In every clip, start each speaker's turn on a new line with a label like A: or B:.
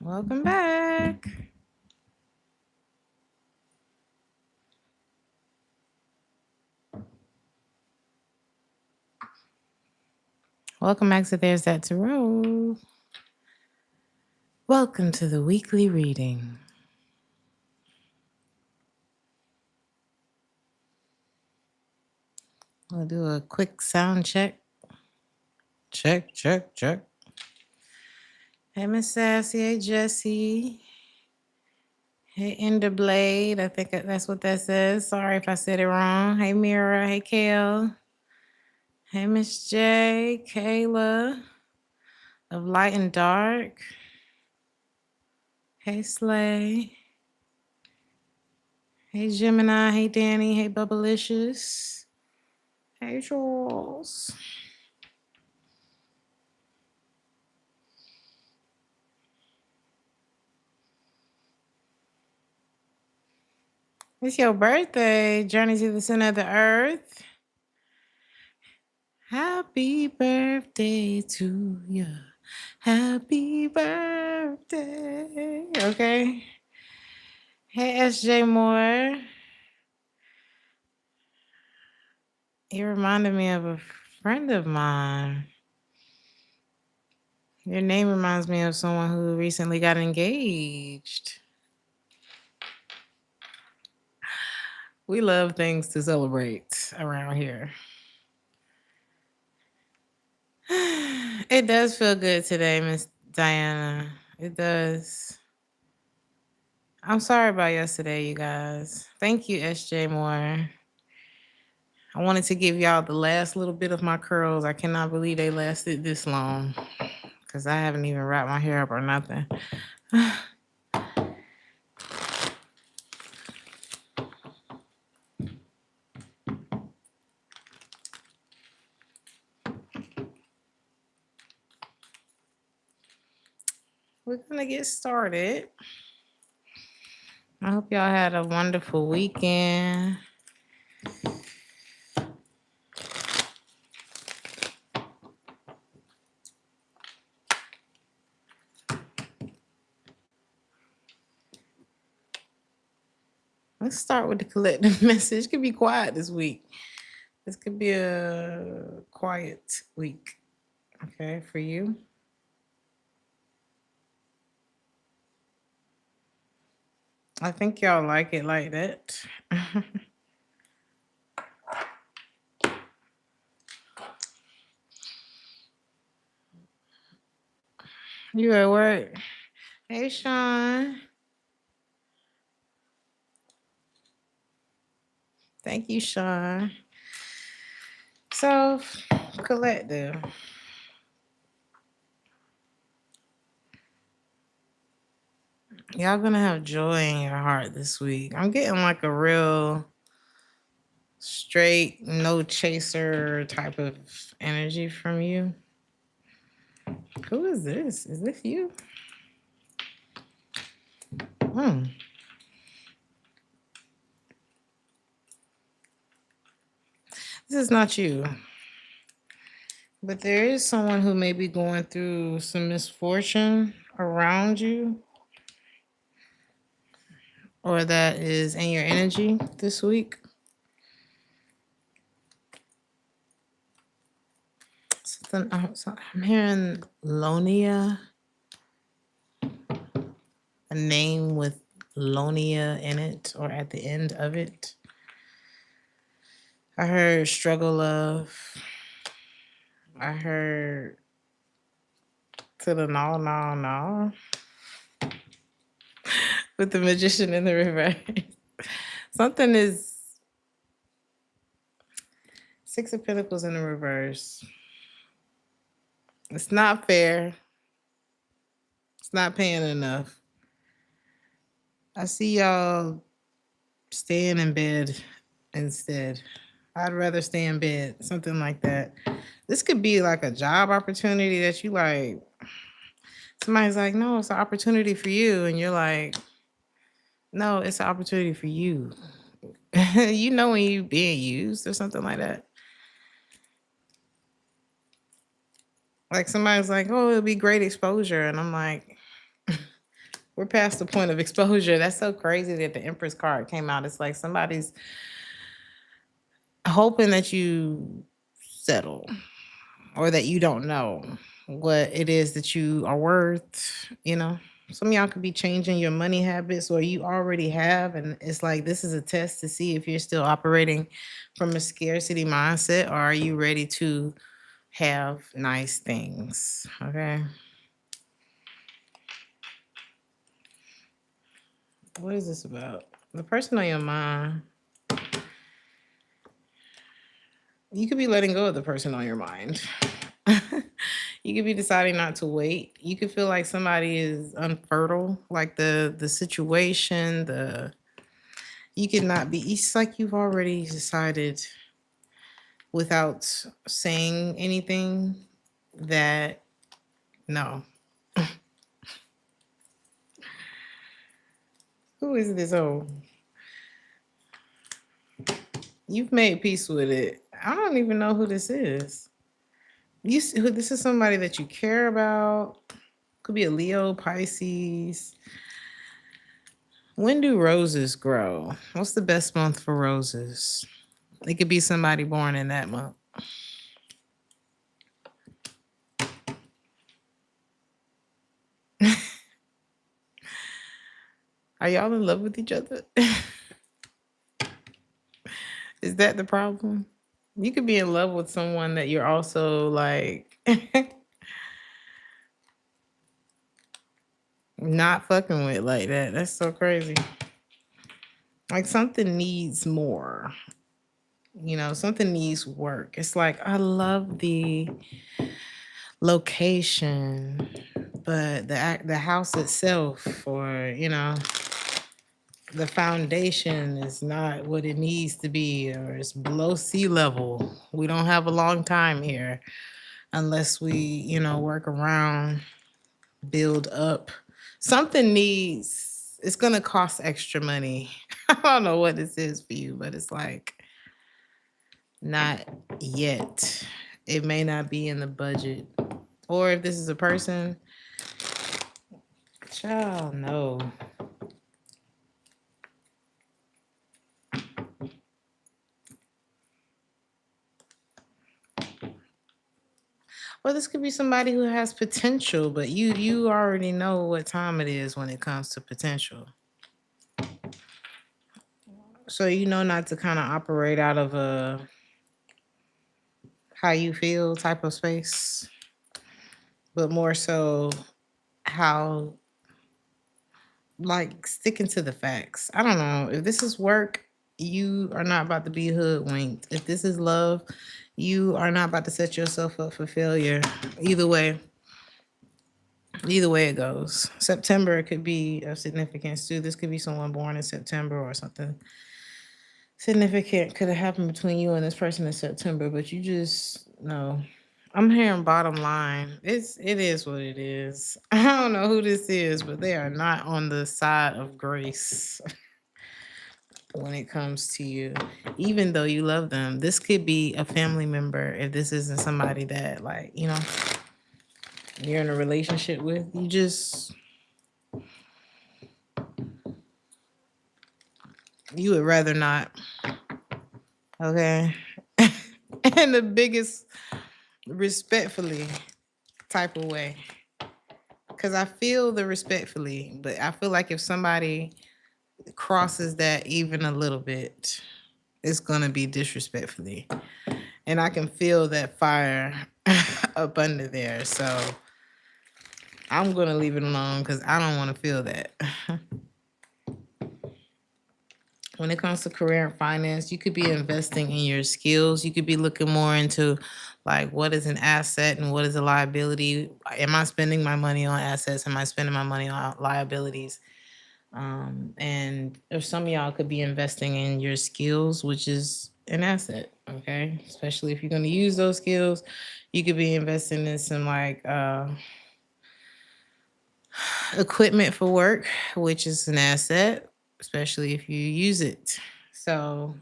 A: Welcome back. Welcome back to Theresthattarot. Welcome to the weekly reading. We'll do a quick sound check. Check. Hey, Miss Sassy. Hey, Jessie. Hey, Enderblade. I think that's what that says. Sorry if I said it wrong. Hey, Mira. Hey, Kale. Hey, Miss J. Kayla of Light and Dark. Hey, Slay. Hey, Gemini. Hey, Danny. Hey, Bubblicious. Hey, Charles. It's your birthday. Journey to the center of the earth. Happy birthday to you. Happy birthday. Okay. Hey, SJ Moore. You reminded me of a friend of mine. Your name reminds me of someone who recently got engaged. We love things to celebrate around here. It does feel good today, Miss Diana. It does. I'm sorry about yesterday, you guys. Thank you, SJ Moore. I wanted to give y'all the last little bit of my curls. I cannot believe they lasted this long because I haven't even wrapped my hair up or nothing. We're going to get started. I hope y'all had a wonderful weekend. Let's start with the collective message. It could be quiet this week. This could be a quiet week, okay, for you. I think y'all like it like that. You at work? Hey, Sean. Thank you, Sean. So, collective. Y'all gonna have joy in your heart this week. I'm getting like a real straight, no chaser type of energy from you. Who is this? Is this you? This is not you. But there is someone who may be going through some misfortune around you, or that is in your energy this week. I'm hearing Lonia, a name with Lonia in it or at the end of it. I heard struggle love. I heard to the no. With the magician in the reverse. Something is Six of Pentacles in the reverse. It's not fair. It's not paying enough. I see y'all staying in bed instead. I'd rather stay in bed, something like that. This could be like a job opportunity that you like. Somebody's like, no, it's an opportunity for you. And you're like, no, it's an opportunity for you. You know when you being used or something like that. Like somebody's like, oh, it'll be great exposure. And I'm like, We're past the point of exposure. That's so crazy that the Empress card came out. It's like somebody's hoping that you settle or that you don't know what it is that you are worth, you know. Some of y'all could be changing your money habits or you already have, and it's like this is a test to see if you're still operating from a scarcity mindset or are you ready to have nice things. Okay. What is this about? The person on your mind. You could be letting go of the person on your mind. You could be deciding not to wait. You could feel like somebody is unfertile, like the situation, you could not be. It's like you've already decided without saying anything that no. Who is this? Oh, you've made peace with it. I don't even know who this is. This is somebody that you care about. Could be a Leo, Pisces. When do roses grow? What's the best month for roses? It could be somebody born in that month. Are y'all in love with each other? Is that the problem? You could be in love with someone that you're also like not fucking with like that. That's so crazy. Like something needs more. You know, something needs work. It's like I love the location, but the house itself, or you know, the foundation is not what it needs to be, or it's below sea level. We don't have a long time here unless we, you know, work around, build up. Something needs. It's gonna cost extra money. I don't know what this is for you, but it's like not yet. It may not be in the budget. Or if this is a person, child, no. Well, this could be somebody who has potential, but you already know what time it is when it comes to potential. So you know not to kind of operate out of a how you feel type of space, but more so how like sticking to the facts. I don't know. If this is work, you are not about to be hoodwinked. If this is love, you are not about to set yourself up for failure. Either way it goes. September could be of significance too. This could be someone born in September or something significant could have happened between you and this person in September, but you just know. I'm hearing bottom line. It is what it is. I don't know who this is, but they are not on the side of grace when it comes to you, even though you love them. This could be a family member if this isn't somebody that like, you know, you're in a relationship with. You would rather not. Okay. And the biggest respectfully type of way. Because I feel the respectfully, but I feel like if somebody crosses that even a little bit, it's going to be disrespectfully. And I can feel that fire up under there. So I'm going to leave it alone because I don't want to feel that. When it comes to career and finance, you could be investing in your skills. You could be looking more into like what is an asset and what is a liability. Am I spending my money on assets? Am I spending my money on liabilities? And if some of y'all could be investing in your skills, which is an asset, okay? Especially if you're going to use those skills, you could be investing in some like equipment for work, which is an asset, especially if you use it. So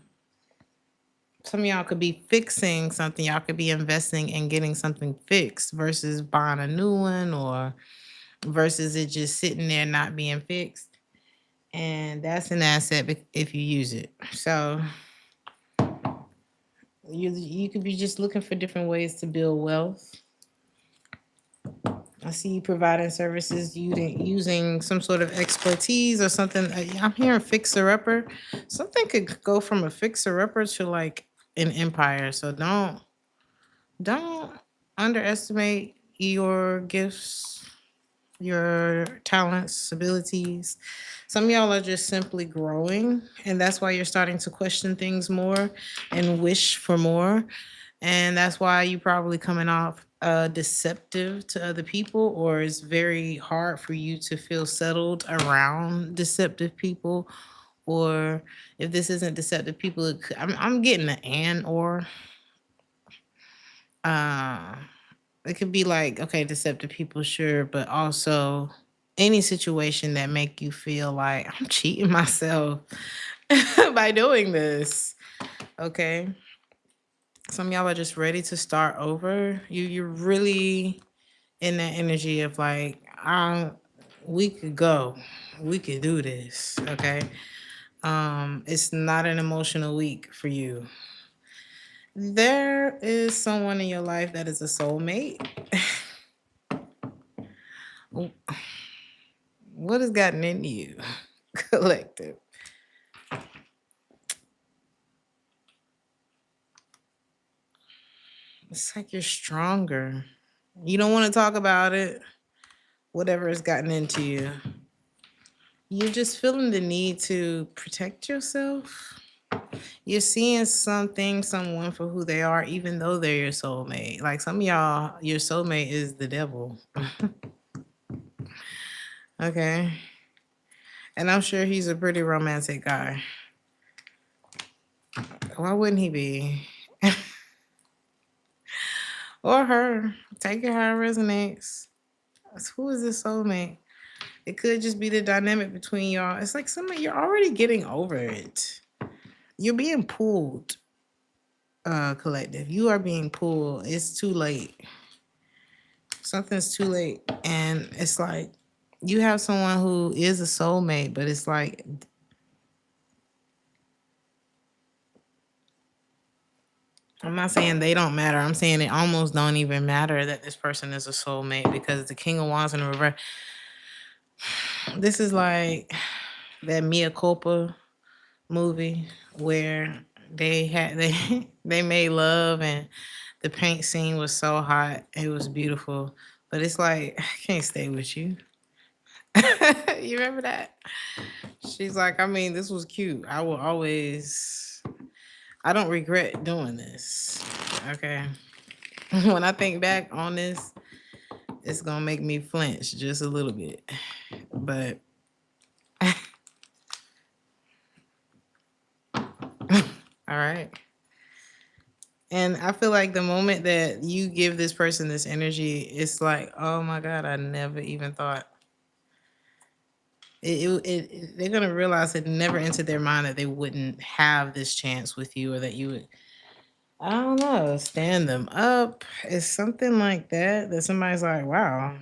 A: some of y'all could be fixing something. Y'all could be investing in getting something fixed versus buying a new one or versus it just sitting there not being fixed. And that's an asset if you use it. So you could be just looking for different ways to build wealth. I see you providing services using some sort of expertise or something. I'm hearing fixer upper. Something could go from a fixer upper to like an empire. So don't underestimate your gifts, your talents, abilities. Some of y'all are just simply growing, and that's why you're starting to question things more and wish for more. And that's why you probably coming off deceptive to other people, or it's very hard for you to feel settled around deceptive people. Or if this isn't deceptive people, I'm getting an and or. Uh, it could be like, okay, deceptive people, sure, but also any situation that make you feel like I'm cheating myself by doing this. Okay. Some of y'all are just ready to start over. You're really in that energy of like, we could go. We could do this. Okay. It's not an emotional week for you. There is someone in your life that is a soulmate. What has gotten into you, collective? It's like you're stronger. You don't want to talk about it. Whatever has gotten into you. You're just feeling the need to protect yourself. You're seeing someone for who they are, even though they're your soulmate. Like some of y'all, your soulmate is the devil. Okay. And I'm sure he's a pretty romantic guy. Why wouldn't he be? Or her. Take it how it resonates. Who is this soulmate? It could just be the dynamic between y'all. It's like you're already getting over it. You're being pulled, collective. You are being pulled. It's too late. Something's too late. And it's like you have someone who is a soulmate, but it's like I'm not saying they don't matter. I'm saying it almost don't even matter that this person is a soulmate because the King of Wands in the reverse. This is like that Mia Culpa movie where they made love and the paint scene was so hot. It was beautiful. But it's like, I can't stay with you. You remember that? She's like, I mean, this was cute. I don't regret doing this. Okay. When I think back on this, it's going to make me flinch just a little bit. But all right. And I feel like the moment that you give this person this energy, it's like, oh my God, I never even thought. They're going to realize it never entered their mind that they wouldn't have this chance with you or that you would, I don't know, stand them up. It's something like that somebody's like, wow.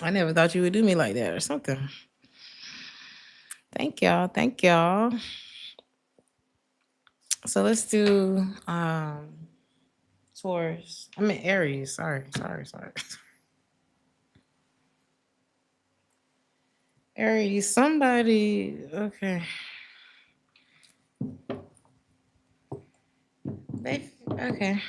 A: I never thought you would do me like that or something. Thank y'all. Thank y'all. So let's do Taurus. I mean Aries. Sorry. Aries, somebody. Okay. Okay.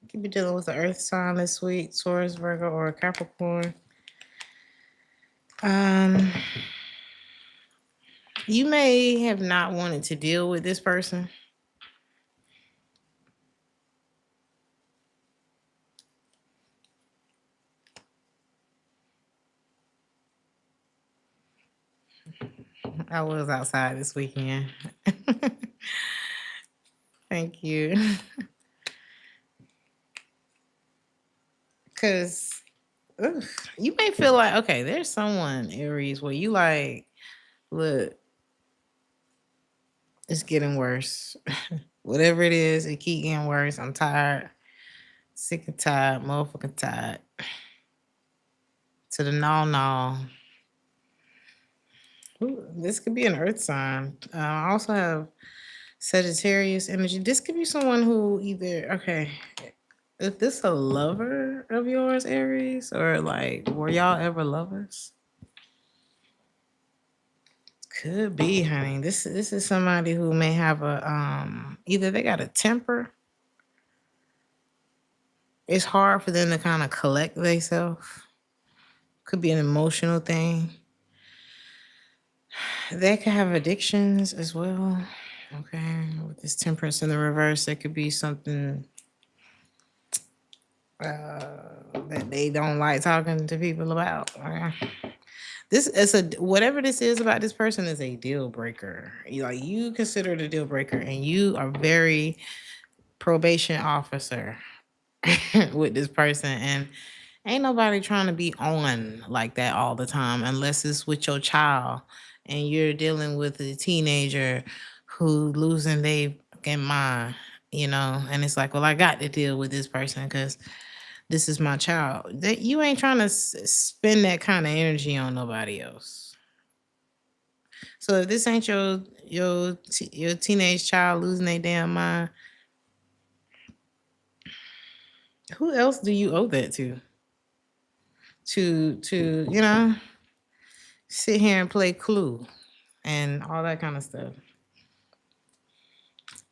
A: Could be dealing with the earth sign this week, Taurus, Virgo, or Capricorn. You may have not wanted to deal with this person. I was outside this weekend. Thank you. Because you may feel like, okay, there's someone, Aries, where you like, look, it's getting worse. Whatever it is, it keep getting worse. I'm tired, sick and tired, motherfucking tired. To the no. This could be an earth sign. I also have Sagittarius energy. This could be someone who either, okay, if this a lover of yours, Aries, or like, were y'all ever lovers? Could be, honey. This is somebody who may have a either they got a temper. It's hard for them to kind of collect themselves. Could be an emotional thing. They could have addictions as well. Okay, with this temperance in the reverse, there could be something that they don't like talking to people about. Okay? This is whatever this is about this person is a deal breaker. You consider it a deal breaker, and you are very probation officer with this person, and ain't nobody trying to be on like that all the time unless it's with your child and you're dealing with a teenager who losing their fucking mind, and it's like, well, I got to deal with this person because this is my child. That you ain't trying to spend that kind of energy on nobody else. So if this ain't your teenage child losing their damn mind, who else do you owe that to? To sit here and play Clue and all that kind of stuff.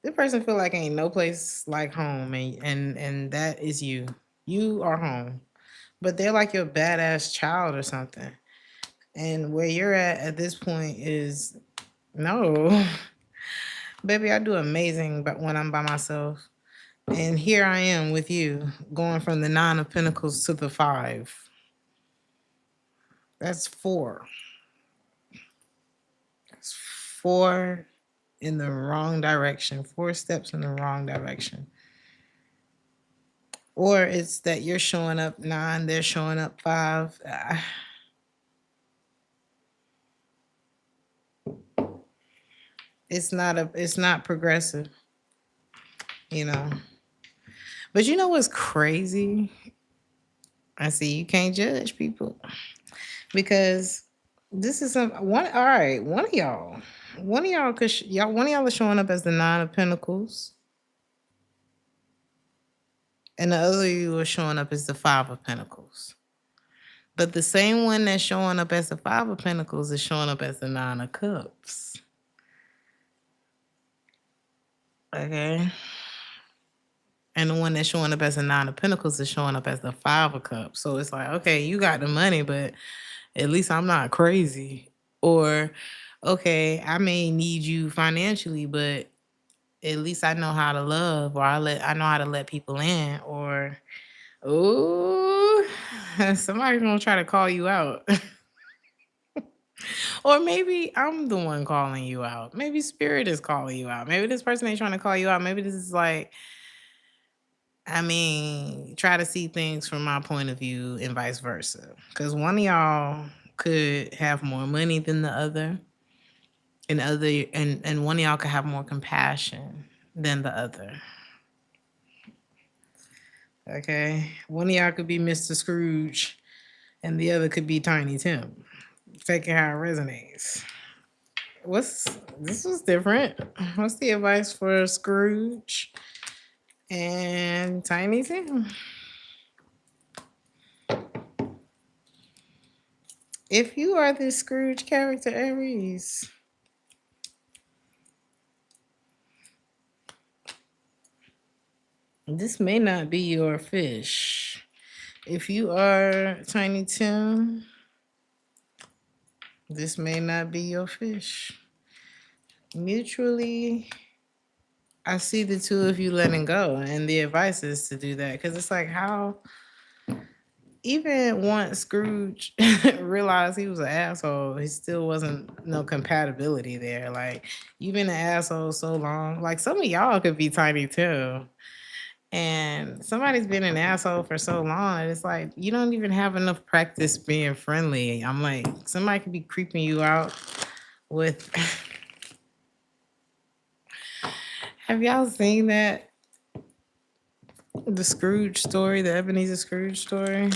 A: This person feel like ain't no place like home, and that is you. You are home, but they're like your badass child or something. And where you're at this point is no, baby. I do amazing, but when I'm by myself, and here I am with you, going from the 9 of Pentacles to the 5. That's 4. That's 4 in the wrong direction. 4 steps in the wrong direction. Or it's that you're showing up 9, they're showing up 5. It's not progressive, But you know what's crazy? I see you can't judge people because this is one. All right, one of y'all one of y'all is showing up as the 9 of Pentacles, and the other of you are showing up as the 5 of Pentacles. But the same one that's showing up as the 5 of Pentacles is showing up as the 9 of Cups. Okay. And the one that's showing up as the 9 of Pentacles is showing up as the 5 of Cups. So it's like, okay, you got the money, but at least I'm not crazy. Or, okay, I may need you financially, but at least I know how to love, or I know how to let people in. Or, ooh, somebody's gonna try to call you out. Or maybe I'm the one calling you out. Maybe spirit is calling you out. Maybe this person ain't trying to call you out. Maybe this is like, try to see things from my point of view and vice versa. Because one of y'all could have more money than the other, and one of y'all could have more compassion than the other. Okay, one of y'all could be Mr. Scrooge, and the other could be Tiny Tim. Take it how it resonates. This was different. What's the advice for Scrooge and Tiny Tim? If you are the Scrooge character, Aries, this may not be your fish. If you are Tiny Tim, this may not be your fish. Mutually, I see the two of you letting go, and the advice is to do that because it's like, how even once Scrooge realized he was an asshole, he still wasn't no compatibility there. Like, you've been an asshole so long. Like, some of y'all could be tiny too. And somebody's been an asshole for so long, and it's like you don't even have enough practice being friendly. I'm like, somebody could be creeping you out with. Have y'all seen that? The Scrooge story, the Ebenezer Scrooge story?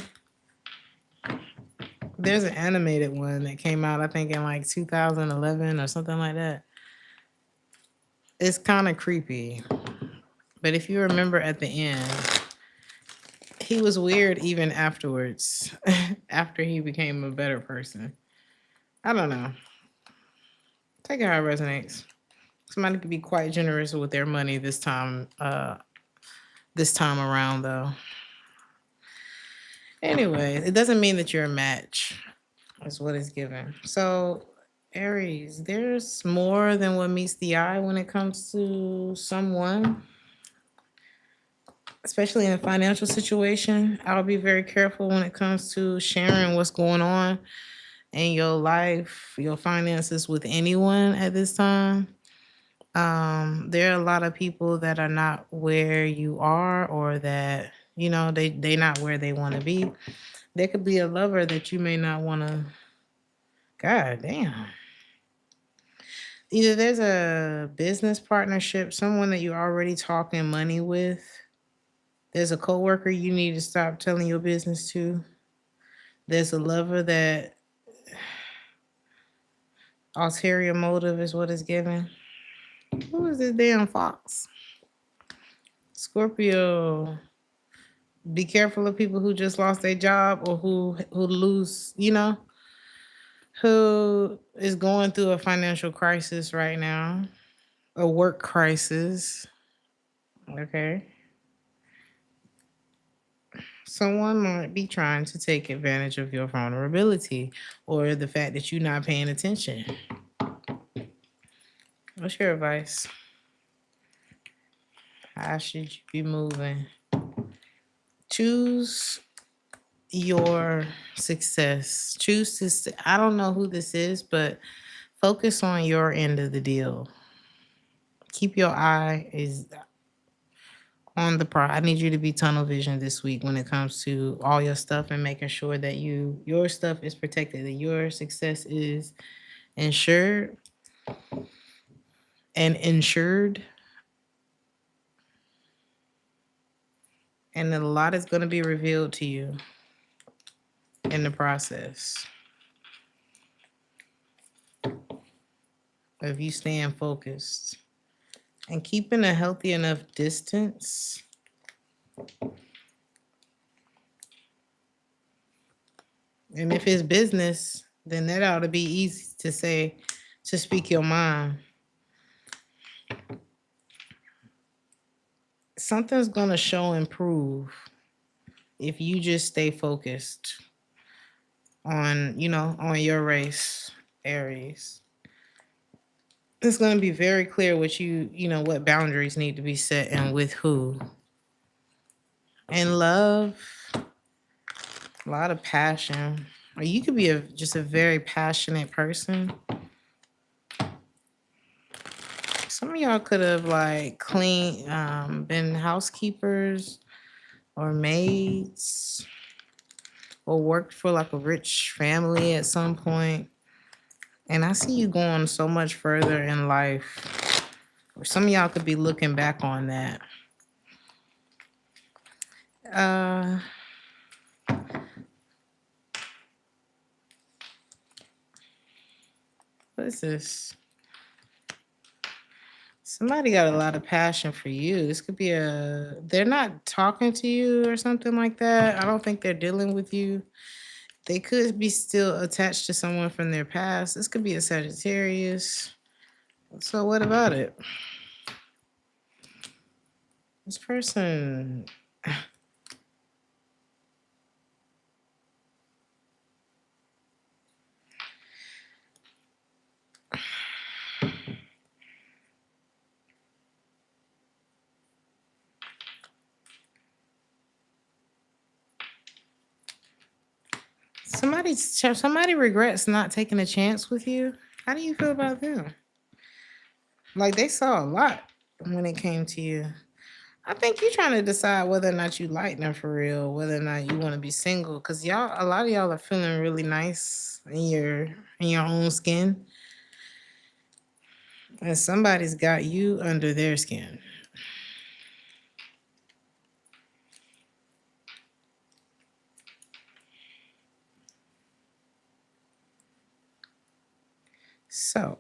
A: There's an animated one that came out, I think, in like 2011 or something like that. It's kind of creepy. But if you remember at the end, he was weird even afterwards, after he became a better person. I don't know. Take it how it resonates. Somebody could be quite generous with their money this time around though. Anyway, it doesn't mean that you're a match. Is what is given. So Aries, there's more than what meets the eye when it comes to someone, especially in a financial situation. I'll be very careful when it comes to sharing what's going on in your life, your finances with anyone at this time. There are a lot of people that are not where you are, or that they not where they want to be. There could be a lover that you may not want to. God damn. Either there's a business partnership, someone that you're already talking money with. There's a coworker you need to stop telling your business to. There's a lover that ulterior motive is what is given. Who is this damn fox? Scorpio. Be careful of people who just lost their job, or who lose, who is going through a financial crisis right now, a work crisis. Okay. Someone might be trying to take advantage of your vulnerability, or the fact that you're not paying attention. What's your advice? How should you be moving? Choose your success. I don't know who this is, but focus on your end of the deal. Keep your eye on the prize. I need you to be tunnel vision this week when it comes to all your stuff, and making sure that your stuff is protected, that your success is insured and insured. And a lot is going to be revealed to you in the process of you staying focused and keeping a healthy enough distance. And if it's business, then that ought to be easy to say, to speak your mind. Something's going to show and prove if you just stay focused on your race, Aries. It's going to be very clear what what boundaries need to be set, and with who. And love, a lot of passion. Or you could be just a very passionate person. Some of y'all could have been housekeepers or maids, or worked for a rich family at some point. And I see you going so much further in life. Or some of y'all could be looking back on that. What is this? Somebody got a lot of passion for you. This could be they're not talking to you or something like that. I don't think they're dealing with you. They could be still attached to someone from their past. This could be a Sagittarius. So what about it? This person... somebody regrets not taking a chance with you. How do you feel about them? Like they saw a lot when it came to you. I think you're trying to decide whether or not you like them for real, whether or not you want to be single. Cause y'all, a lot of y'all are feeling really nice in your own skin, and somebody's got you under their skin. So,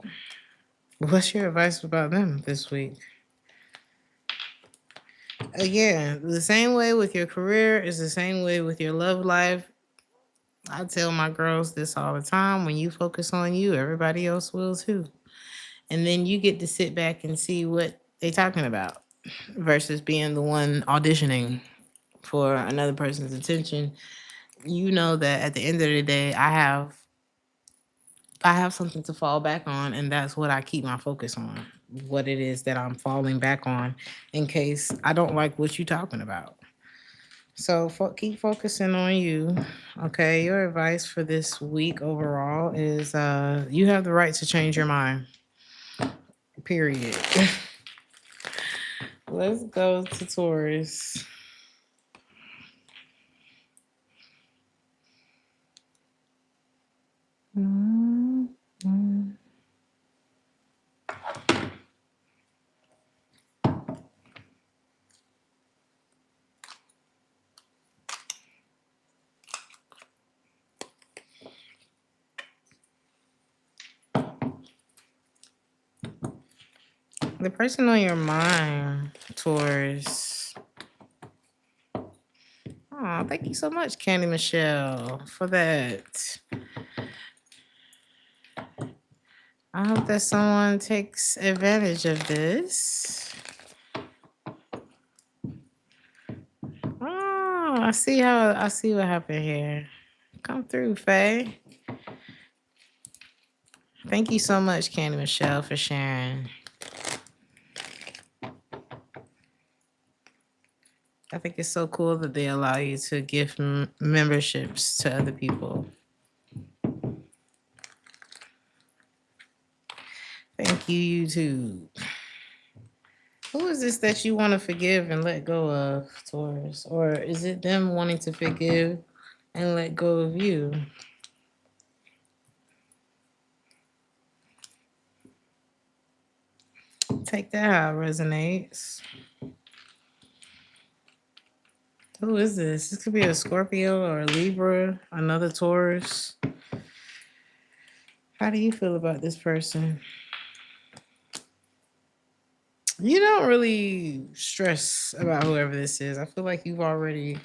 A: what's your advice about them this week? Again, the same way with your career is the same way with your love life. I tell my girls this all the time. When you focus on you, everybody else will too. And then you get to sit back and see what they talking about versus being the one auditioning for another person's attention. You know that at the end of the day, I have something to fall back on, and that's what I keep my focus on. What it is that I'm falling back on in case I don't like what you're talking about. So keep focusing on you. Okay, your advice for this week overall is you have the right to change your mind. Period. Let's go to Taurus. Mm, mm. The person on your mind, Taurus. Oh, thank you so much, Candy Michelle, for that. I hope that someone takes advantage of this. Oh, I see what happened here. Come through, Faye. Thank you so much, Candy Michelle, for sharing. I think it's so cool that they allow you to give memberships to other people. Thank you, YouTube. Who is this that you want to forgive and let go of, Taurus? Or is it them wanting to forgive and let go of you? Take that how it resonates. Who is this? This could be a Scorpio or a Libra, another Taurus. How do you feel about this person? You don't really stress about whoever this is. I feel like you've already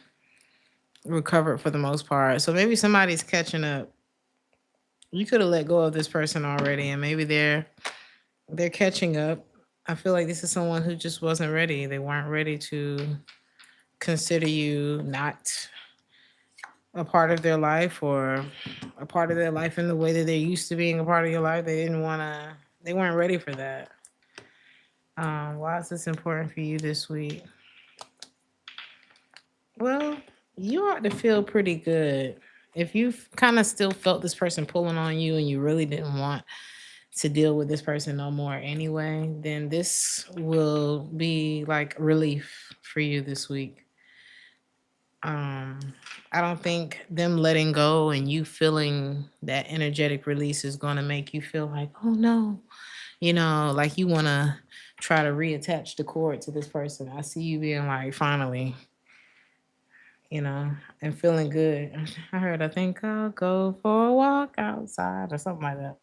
A: recovered for the most part. So maybe somebody's catching up. You could have let go of this person already, and maybe they're catching up. I feel like this is someone who just wasn't ready. They weren't ready to consider you not a part of their life or a part of their life in the way that they're used to being a part of your life. They weren't ready for that. Why is this important for you this week? Well, you ought to feel pretty good. If you've kind of still felt this person pulling on you and you really didn't want to deal with this person no more anyway, then this will be like relief for you this week. Um, I don't think them letting go and you feeling that energetic release is going to make you feel like, oh no, like you want to try to reattach the cord to this person. I see you being like, finally, and feeling good. I think I'll go for a walk outside or something like that.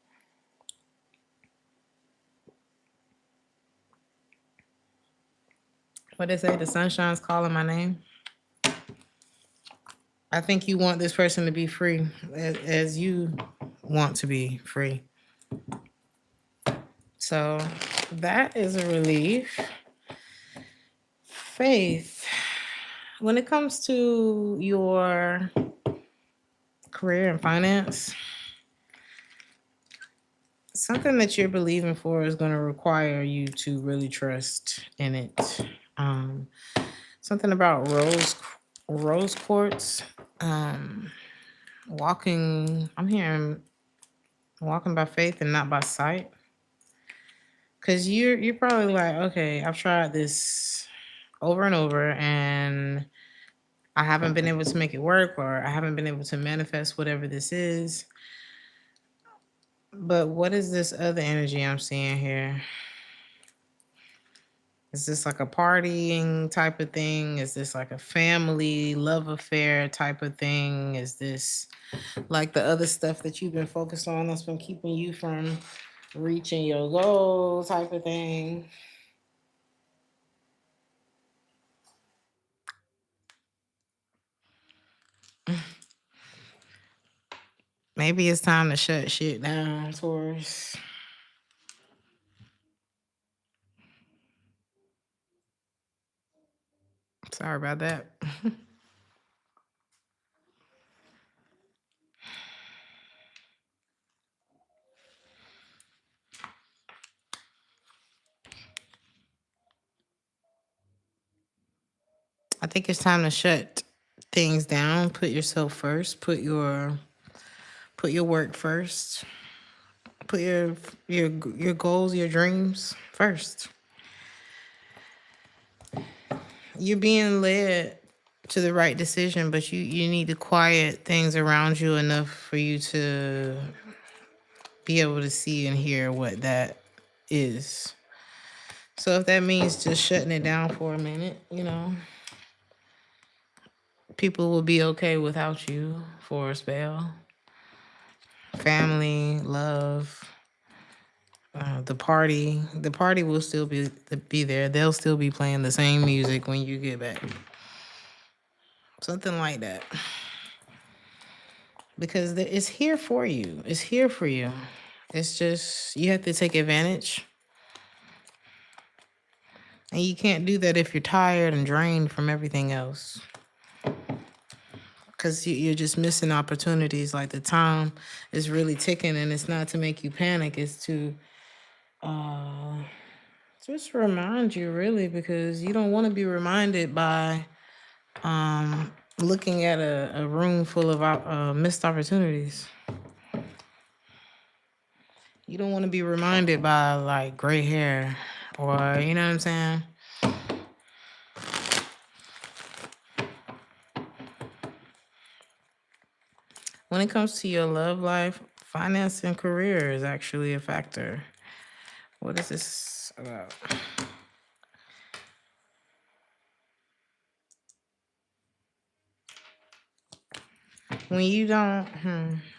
A: What they say, the sunshine's calling my name. I think you want this person to be free as you want to be free. So that is a relief. Faith, when it comes to your career and finance, something that you're believing for is going to require you to really trust in it. Um, Something about rose quartz. I'm hearing walking by faith and not by sight. Cause you're probably like, okay, I've tried this over and over and I haven't been able to make it work, or I haven't been able to manifest whatever this is. But what is this other energy I'm seeing here? Is this like a partying type of thing? Is this like a family love affair type of thing? Is this like the other stuff that you've been focused on that's been keeping you from reaching your goal type of thing? Maybe it's time to shut shit down, Taurus. Sorry about that. I think it's time to shut things down. Put yourself first. Put your work first. Put your goals, your dreams first. You're being led to the right decision, but you need to quiet things around you enough for you to be able to see and hear what that is. So if that means just shutting it down for a minute, people will be okay without you for a spell. Family, love, the party will still be there. They'll still be playing the same music when you get back. Something like that. Because it's here for you. It's here for you. It's just you have to take advantage. And you can't do that if you're tired and drained from everything else. Because you're just missing opportunities. Like the time is really ticking, and it's not to make you panic. It's to just remind you, really, because you don't want to be reminded by looking at a room full of missed opportunities. You don't want to be reminded by like gray hair, or you know what I'm saying? When it comes to your love life, finance and career is actually a factor. What is this about? When you don't,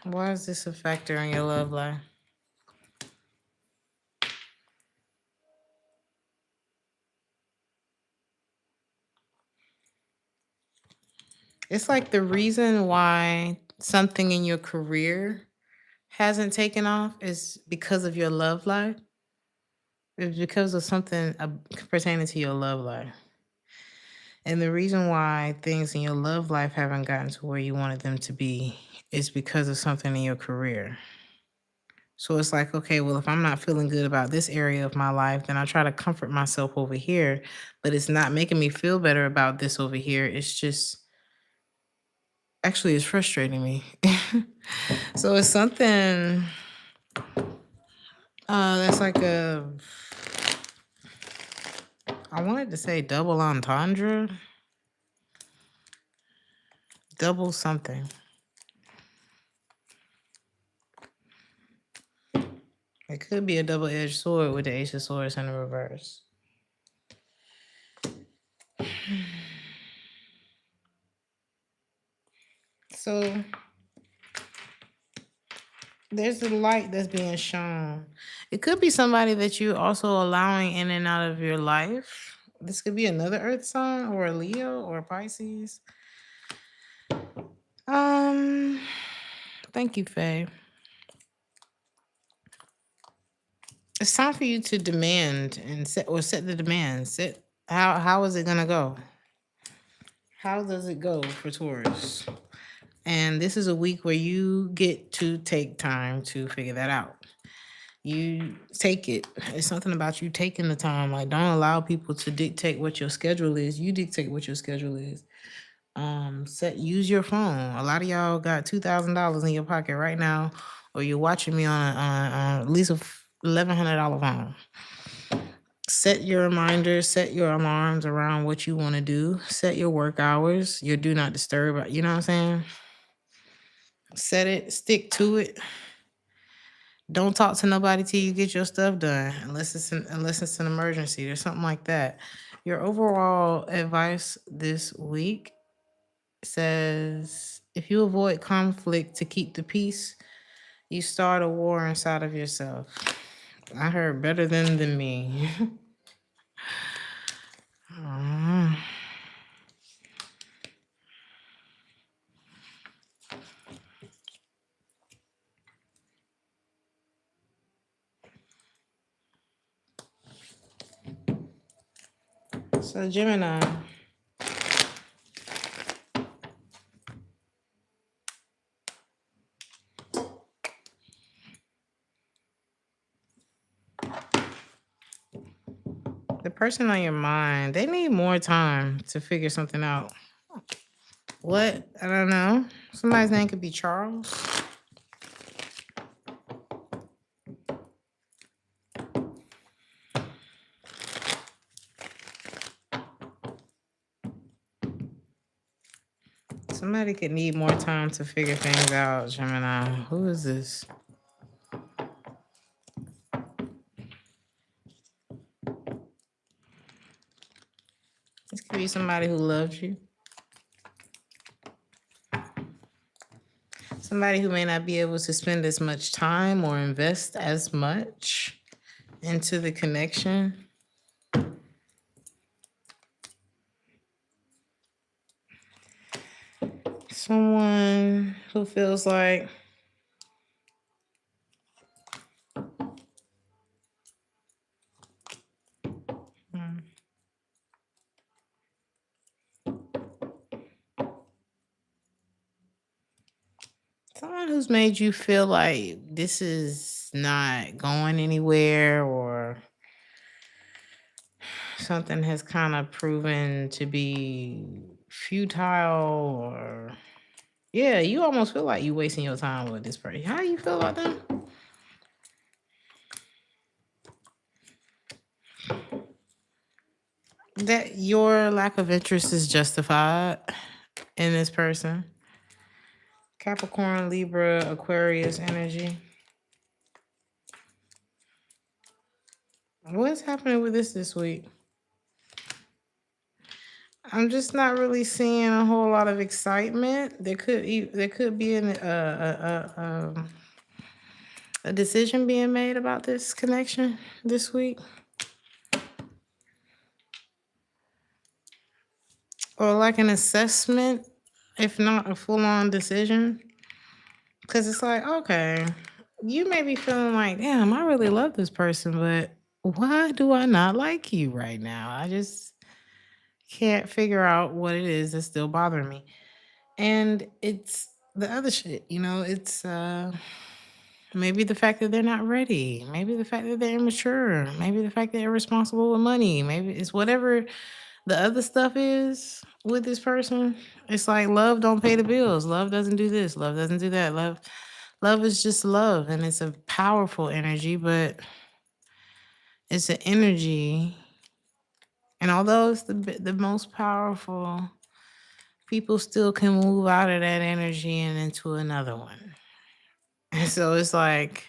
A: why is this a factor in your love life? It's like the reason why something in your career hasn't taken off is because of your love life. It's because of something pertaining to your love life. And the reason why things in your love life haven't gotten to where you wanted them to be is because of something in your career. So it's like, okay, well, if I'm not feeling good about this area of my life, then I try to comfort myself over here, but it's not making me feel better about this over here. It's just actually it's frustrating me. So it's something that's like I wanted to say double entendre, double something. It could be a double-edged sword with the Ace of Swords in the reverse. So there's a light that's being shown. It could be somebody that you also allowing in and out of your life. This could be another Earth sign or a Leo or a Pisces. Thank you, Faye. It's time for you to demand and set the demands. How is it gonna go? How does it go for Taurus? And this is a week where you get to take time to figure that out. You take it. It's something about you taking the time. Like, don't allow people to dictate what your schedule is. You dictate what your schedule is. Use your phone. A lot of y'all got $2,000 in your pocket right now, or you're watching me on at least a $1,100 phone. Set your reminders, set your alarms around what you want to do. Set your work hours, your do not disturb. You know what I'm saying? Set it, stick to it. Don't talk to nobody till you get your stuff done, unless it's an emergency or something like that. Your overall advice this week says if you avoid conflict to keep the peace, you start a war inside of yourself. I heard better than me. So Gemini, the person on your mind, they need more time to figure something out. What? I don't know. Somebody's name could be Charles. Somebody could need more time to figure things out, Gemini. Who is this? This could be somebody who loves you. Somebody who may not be able to spend as much time or invest as much into the connection. Someone who feels like someone who's made you feel like this is not going anywhere, or something has kind of proven to be futile, or yeah, you almost feel like you're wasting your time with this person. How do you feel about them? That your lack of interest is justified in this person. Capricorn, Libra, Aquarius energy. What's happening with this week? I'm just not really seeing a whole lot of excitement. There could be a decision being made about this connection this week, or like an assessment, if not a full-on decision. Because it's like, okay, you may be feeling like, damn, I really love this person, but why do I not like you right now? I just can't figure out what it is that's still bothering me. And it's the other shit, it's maybe the fact that they're not ready, maybe the fact that they're immature, maybe the fact that they're irresponsible with money, maybe it's whatever the other stuff is with this person. It's like love don't pay the bills. Love doesn't do this. Love doesn't do that. Love is just love, and it's a powerful energy, but it's an energy. And although it's the most powerful, people still can move out of that energy and into another one. And so it's like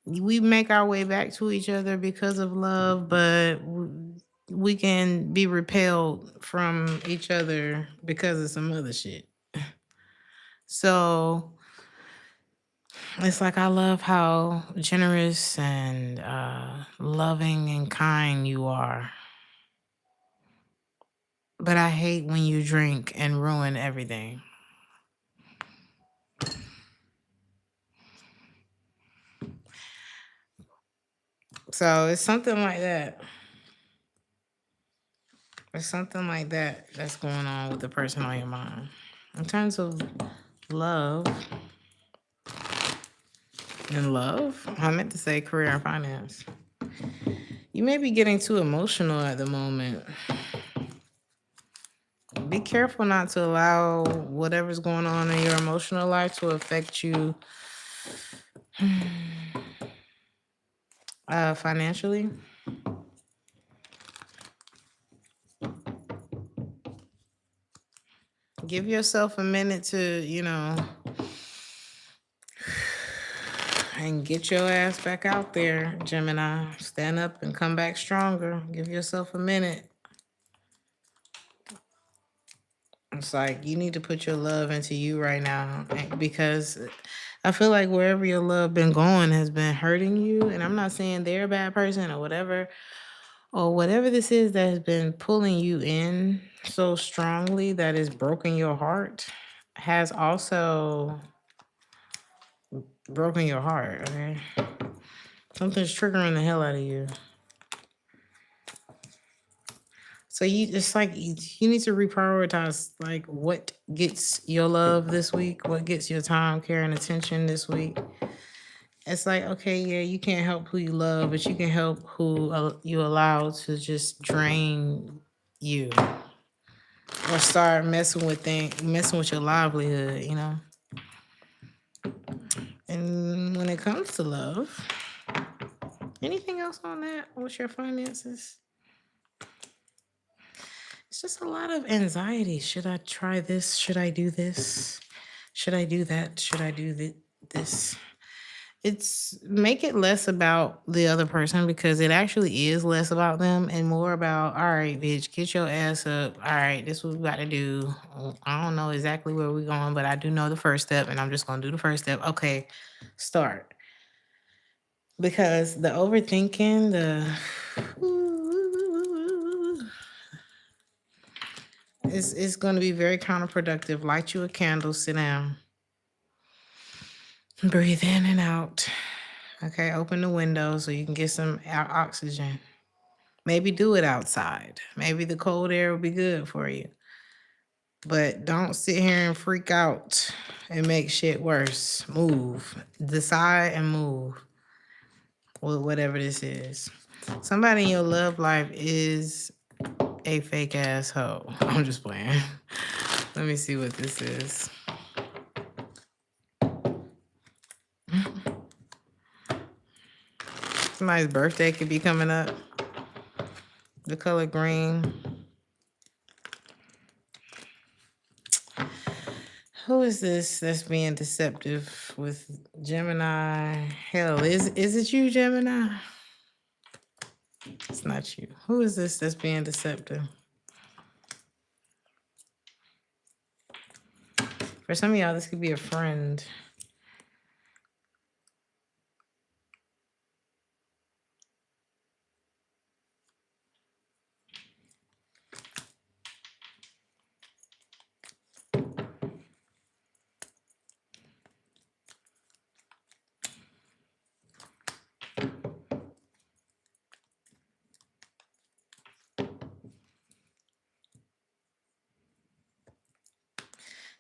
A: we make our way back to each other because of love, but we can be repelled from each other because of some other shit. So it's like, I love how generous and loving and kind you are. But I hate when you drink and ruin everything. So it's something like that. It's something like that that's going on with the person on your mind. In terms of love, I meant to say career and finance. You may be getting too emotional at the moment. be careful not to allow whatever's going on in your emotional life to affect you financially. Give yourself a minute to, and get your ass back out there, Gemini. Stand up and come back stronger. Give yourself a minute. It's like you need to put your love into you right now, because I feel like wherever your love been going has been hurting you. And I'm not saying they're a bad person or whatever this is that has been pulling you in so strongly that has broken your heart, has also broken your heart. Okay, something's triggering the hell out of you. So it's like you need to reprioritize, like, what gets your love this week, what gets your time, care, and attention this week. It's like, okay, yeah, you can't help who you love, but you can help who you allow to just drain you or start messing with your livelihood, And when it comes to love, anything else on that? What's your finances? It's just a lot of anxiety. Should I try this? Should I do this? Should I do that? Should I do this? It's make it less about the other person, because it actually is less about them and more about, all right, bitch, get your ass up. All right, this is what we got to do. I don't know exactly where we're going, but I do know the first step, and I'm just going to do the first step. Okay, start. Because the overthinking, it's going to be very counterproductive. Light you a candle, sit down, breathe in and out. Okay, open the window so you can get some oxygen. Maybe do it outside. Maybe the cold air will be good for you. But don't sit here and freak out and make shit worse. Move. Decide and move with whatever this is. Somebody in your love life is a fake asshole. I'm just playing. Let me see what this is. Somebody's birthday could be coming up. The color green. Who is this that's being deceptive with Gemini? Hell, is it you, Gemini? It's not you. Who is this that's being deceptive? For some of y'all, this could be a friend.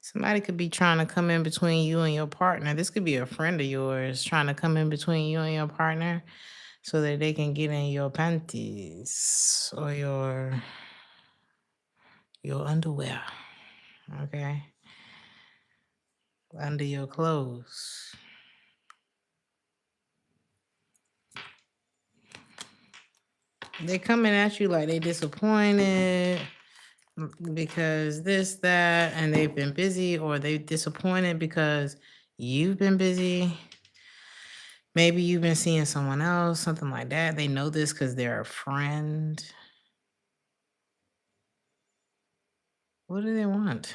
A: Somebody could be trying to come in between you and your partner. This could be a friend of yours trying to come in between you and your partner so that they can get in your panties or your underwear. Okay? Under your clothes. They coming at you like they disappointed because this, that, and they've been busy, or they disappointed because you've been busy. Maybe you've been seeing someone else, something like that. They know this because they're a friend. What do they want?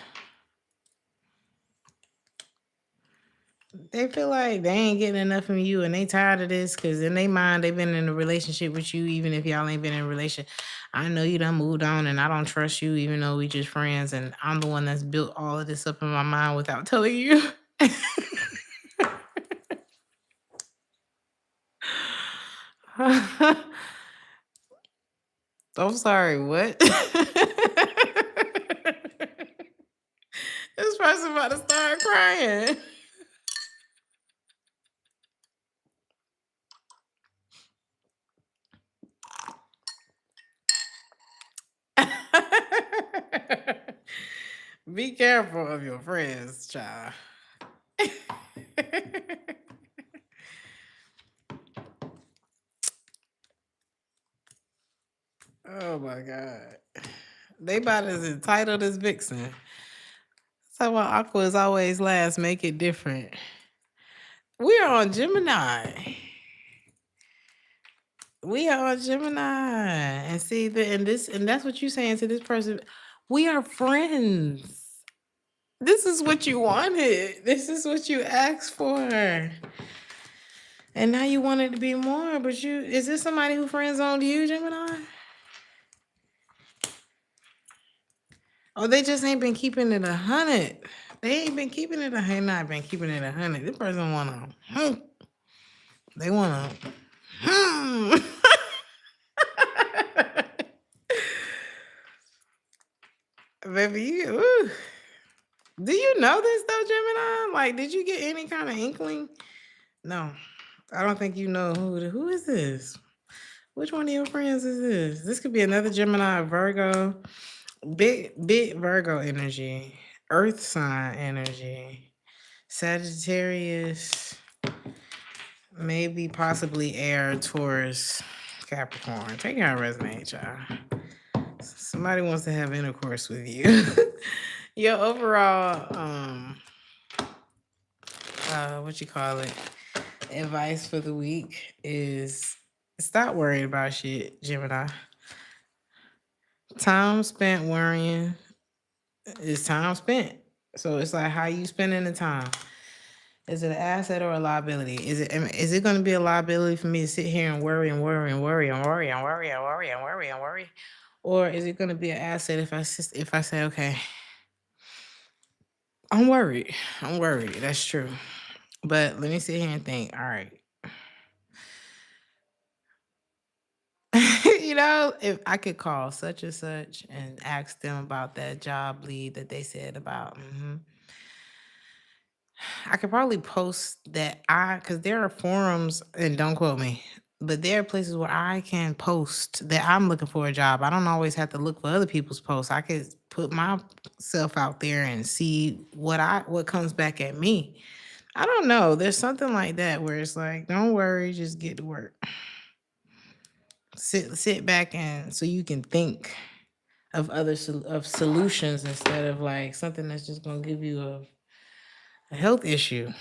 A: They feel like they ain't getting enough from you, and they tired of this because in their mind they've been in a relationship with you, even if y'all ain't been in a relationship. I know you done moved on, and I don't trust you, even though we just friends, and I'm the one that's built all of this up in my mind without telling you. I'm sorry, what? This person about to start crying. Be careful of your friends, child. Oh my God. They about as entitled as Vixen. So what Aqua is always last, make it different. We are on Gemini. We are on Gemini. And see and that's what you're saying to this person. We are friends. This is what you wanted. This is what you asked for. And now you want it to be more, but is this somebody who friend zoned you, Gemini? Oh, they just ain't been keeping it 100. They ain't been keeping it not been keeping it 100. This person wanna they wanna baby, do you know this though, Gemini? Like, did you get any kind of inkling? No, I don't think you know who is this. Which one of your friends is this? This could be another Gemini, Virgo, big Virgo energy, Earth sign energy, Sagittarius, maybe possibly Air, Taurus, Capricorn. Take it how it resonates, y'all. Somebody wants to have intercourse with you. Your overall, what you call it, advice for the week is stop worrying about shit, Gemini. Time spent worrying is time spent. So it's like, how you spending the time? Is it an asset or a liability? Is it going to be a liability for me to sit here and worry and worry and worry and worry and worry and worry and worry and worry? Or is it going to be an asset if I say, okay, I'm worried. That's true. But let me sit here and think, all right. If I could call such and such and ask them about that job lead that they said about, I could probably post that because there are forums, and don't quote me, but there are places where I can post that I'm looking for a job. I don't always have to look for other people's posts. I could put myself out there and see what comes back at me. I don't know. There's something like that where it's like, don't worry, just get to work. Sit back and so you can think of other solutions instead of like something that's just gonna give you a health issue.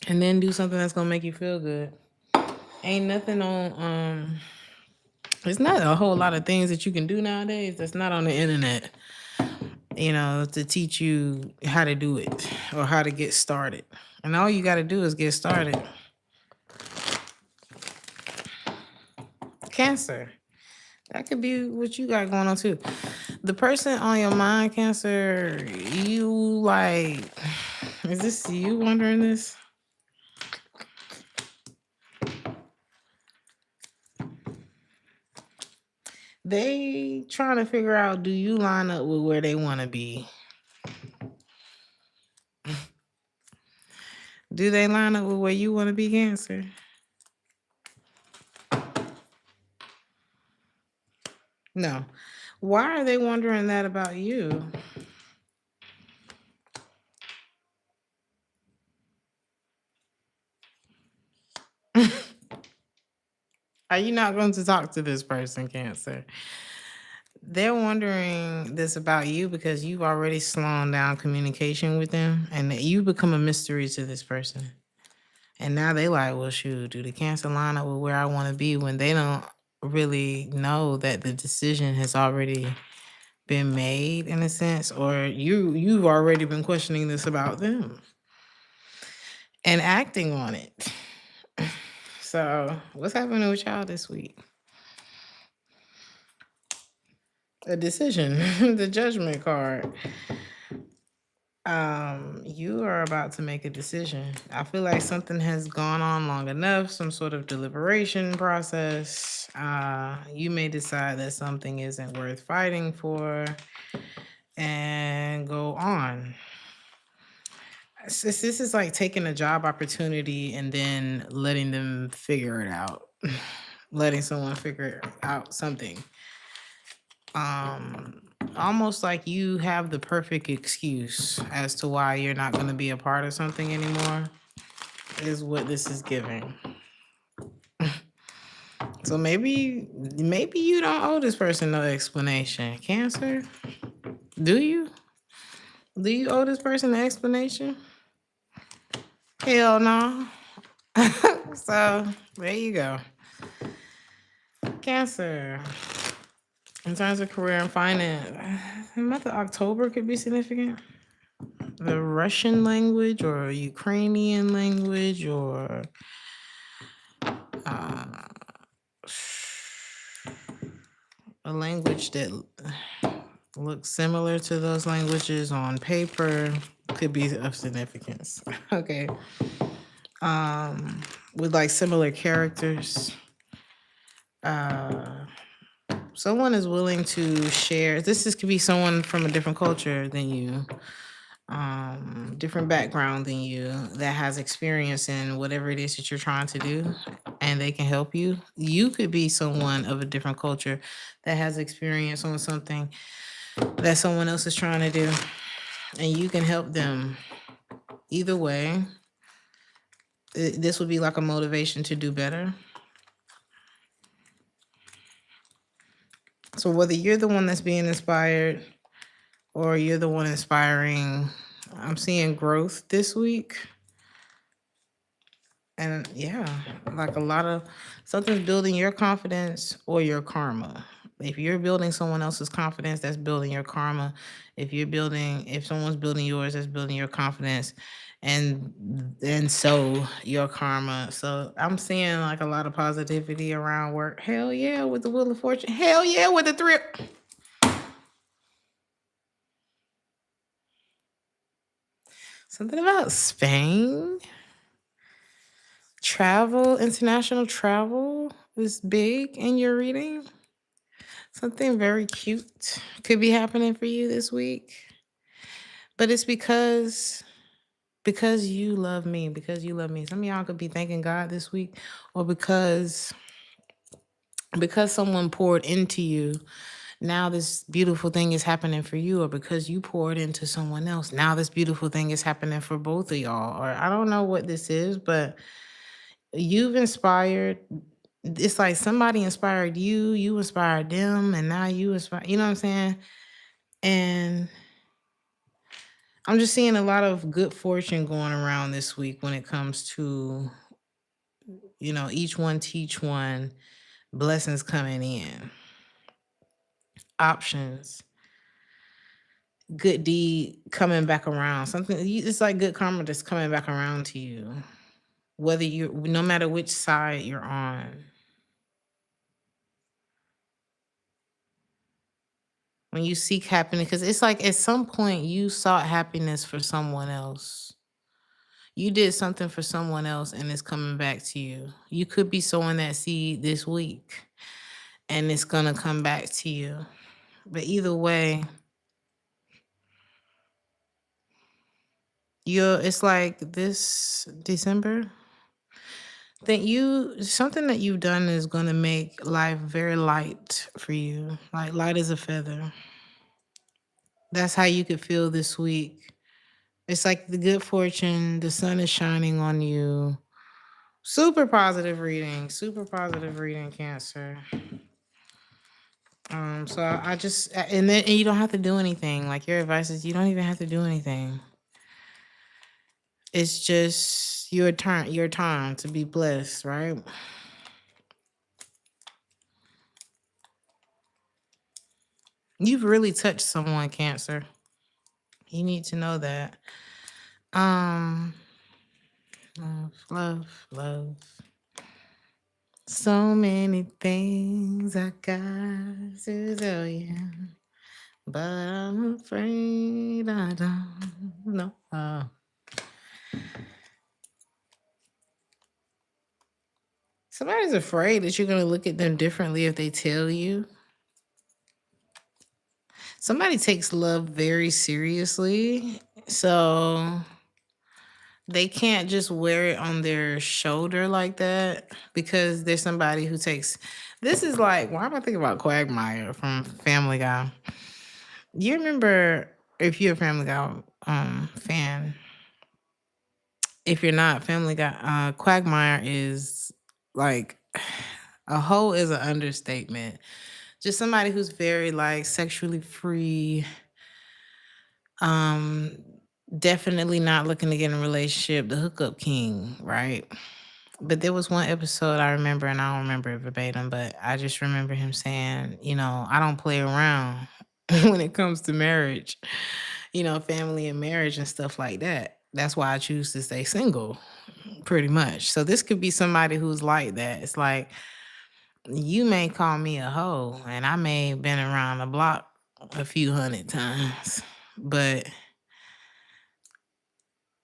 A: And then do something that's gonna make you feel good. Ain't nothing on there's not a whole lot of things that you can do nowadays that's not on the internet, to teach you how to do it or how to get started. And all you gotta do is get started. Cancer. That could be what you got going on too. The person on your mind, Cancer, is this you wondering this? They trying to figure out, do you line up with where they want to be? Do they line up with where you want to be, Cancer? No. Why are they wondering that about you? Are you not going to talk to this person, Cancer? They're wondering this about you because you've already slowed down communication with them and that you become a mystery to this person. And now they like, well, shoot, do the Cancer line up with where I want to be when they don't really know that the decision has already been made in a sense, or you've already been questioning this about them and acting on it. So what's happening with y'all this week? A decision, the judgment card. You are about to make a decision. I feel like something has gone on long enough, some sort of deliberation process. You may decide that something isn't worth fighting for and go on. This is like taking a job opportunity and then letting them figure it out. letting someone figure out something. Um, Almost like you have the perfect excuse as to why you're not going to be a part of something anymore, is what this is giving. So maybe you don't owe this person no explanation. Cancer? Do you? Do you owe this person an explanation? Hell no. So there you go. Cancer. In terms of career and finance, the month of October could be significant. The Russian language or Ukrainian language or uh, a language that looks similar to those languages on paper could be of significance. Okay. With like similar characters. Someone is willing to share. Could be someone from a different culture than you, different background than you, that has experience in whatever it is that you're trying to do, and they can help you. You could be someone of a different culture that has experience on something that someone else is trying to do, and you can help them. Either way, this would be like a motivation to do better. So whether you're the one that's being inspired or you're the one inspiring, I'm seeing growth this week. And yeah, like a lot of something's building your confidence or your karma. If you're building someone else's confidence, that's building your karma. If someone's building yours, that's building your confidence, and so your karma. So I'm seeing like a lot of positivity around work. Hell yeah, with the Wheel of Fortune. Hell yeah, with the three. Something about Spain. Travel, international travel is big in your reading. Something very cute could be happening for you this week. But it's because you love me, because you love me. Some of y'all could be thanking God this week, or because someone poured into you. Now this beautiful thing is happening for you, or because you poured into someone else. Now this beautiful thing is happening for both of y'all. Or I don't know what this is, but you've inspired. It's like somebody inspired you, you inspired them, and now you inspire. You know what I'm saying? And I'm just seeing a lot of good fortune going around this week when it comes to, each one teach one, blessings coming in, options, good deed coming back around. It's like good karma that's coming back around to you, no matter which side you're on. When you seek happiness, because it's like at some point you sought happiness for someone else. You did something for someone else and it's coming back to you. You could be sowing that seed this week and it's going to come back to you. But either way, it's like this December, something that you've done is going to make life very light for you. Like light as a feather. That's how you could feel this week. It's like the good fortune, the sun is shining on you. Super positive reading, Cancer. So I just and you don't have to do anything. Like your advice is you don't even have to do anything. It's just your time to be blessed, right? You've really touched someone, Cancer. You need to know that. Love. So many things I got to tell you, but I'm afraid I don't know. Somebody's afraid that you're going to look at them differently if they tell you. Somebody takes love very seriously. So they can't just wear it on their shoulder like that because there's somebody who takes. This is like, why am I thinking about Quagmire from Family Guy? You remember, if you're a Family Guy fan, if you're not, Family Guy, Quagmire is like, a hoe is an understatement. Just somebody who's very like sexually free, um, definitely not looking to get in a relationship, the hookup king, right? But there was one episode I remember, and I don't remember it verbatim, but I just remember him saying, I don't play around when it comes to marriage, family and marriage and stuff like that. That's why I choose to stay single, pretty much. So this could be somebody who's like that. It's like, you may call me a hoe, and I may have been around the block a few hundred times, but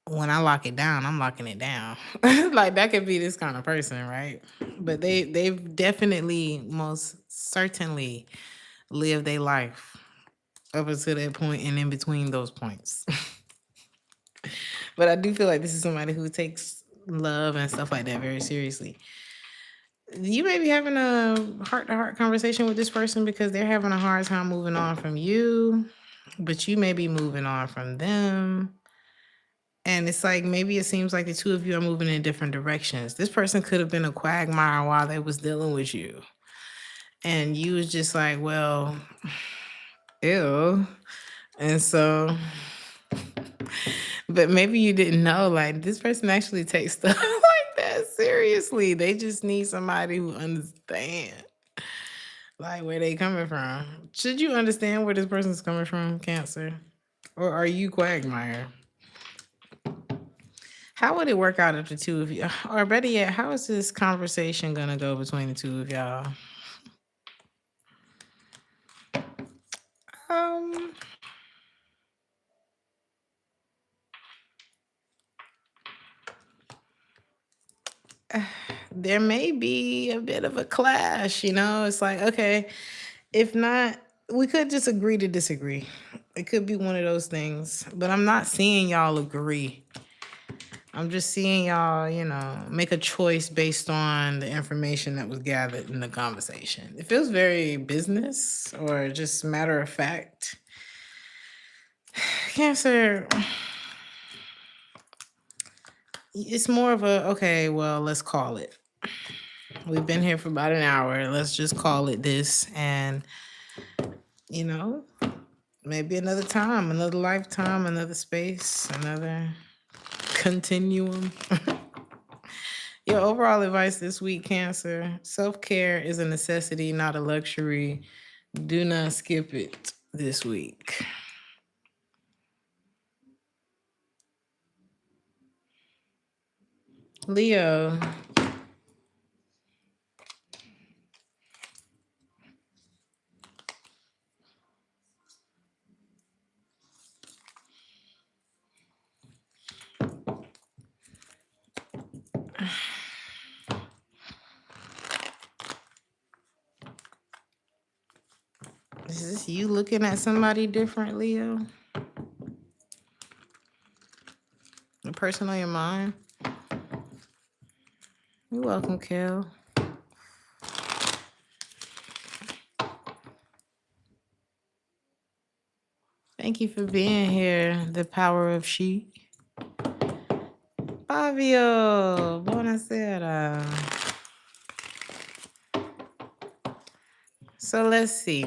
A: when I lock it down, I'm locking it down. Like, that could be this kind of person, right? But they've definitely, most certainly, lived their life up until that point and in between those points. But I do feel like this is somebody who takes love and stuff like that very seriously. You may be having a heart-to-heart conversation with this person because they're having a hard time moving on from you, but you may be moving on from them. And it's like, maybe it seems like the two of you are moving in different directions. This person could have been a quagmire while they was dealing with you. And you was just like, well, ew. And so, but maybe you didn't know, like, this person actually takes stuff like that seriously. They just need somebody who understands, like, where they coming from. Should you understand where this person's coming from, Cancer? Or are you quagmire? How would it work out if the two of you, or better yet, how is this conversation gonna go between the two of y'all? Um, there may be a bit of a clash, It's like, okay, if not, we could just agree to disagree. It could be one of those things, but I'm not seeing y'all agree. I'm just seeing y'all, make a choice based on the information that was gathered in the conversation. It feels very business or just matter of fact. Cancer, it's more of a, okay, well, let's call it. We've been here for about an hour. Let's just call it this. And, maybe another time, another lifetime, another space, another continuum. Your overall advice this week, Cancer: self-care is a necessity, not a luxury. Do not skip it this week. Leo, is this you looking at somebody different, Leo? The person on your mind? You're welcome, Kel. Thank you for being here, the power of she. Fabio, buonasera. So let's see.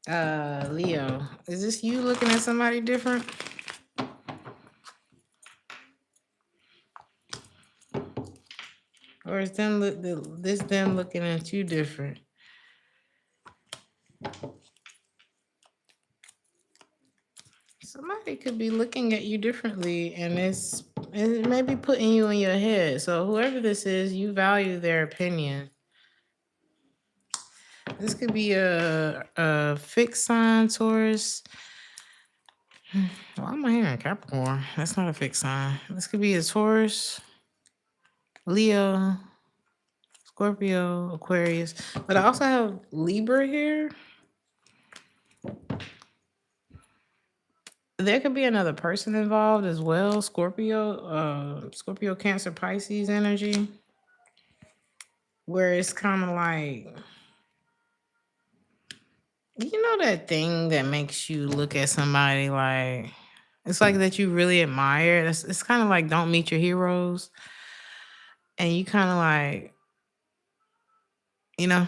A: Leo, is this you looking at somebody different? Or is them looking at you different? Somebody could be looking at you differently, and it may be putting you in your head. So whoever this is, you value their opinion. This could be a fixed sign, Taurus. Why am I hearing Capricorn? That's not a fixed sign. This could be a Taurus, Leo, Scorpio, Aquarius. But I also have Libra here. There could be another person involved as well. Scorpio, Cancer, Pisces energy, where it's kind of like, you know, that thing that makes you look at somebody like, it's like that you really admire. It's kind of like don't meet your heroes. And you kind of like, you know,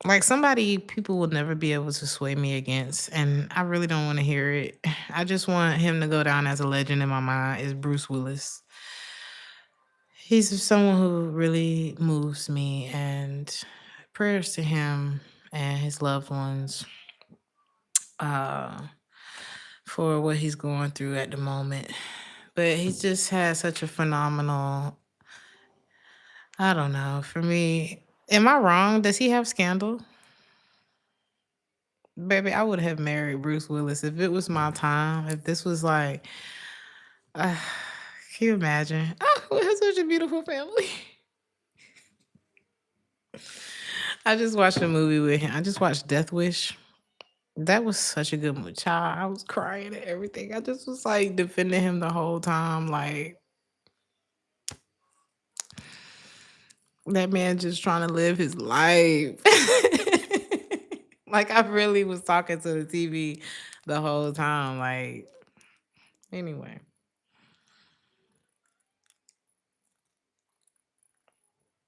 A: like somebody people will never be able to sway me against. And I really don't want to hear it. I just want him to go down as a legend in my mind is Bruce Willis. He's someone who really moves me, and prayers to him and his loved ones uh, for what he's going through at the moment. But he just has such a phenomenal, I don't know, for me. Am I wrong? Does he have scandal? Baby, I would have married Bruce Willis if it was my time. If this was like, uh, can you imagine? Oh, we have such a beautiful family. I just watched a movie with him. I just watched Death Wish. That was such a good movie. Child, I was crying and everything. I just was like defending him the whole time. Like, that man just trying to live his life. Like, I really was talking to the TV the whole time. Like, anyway.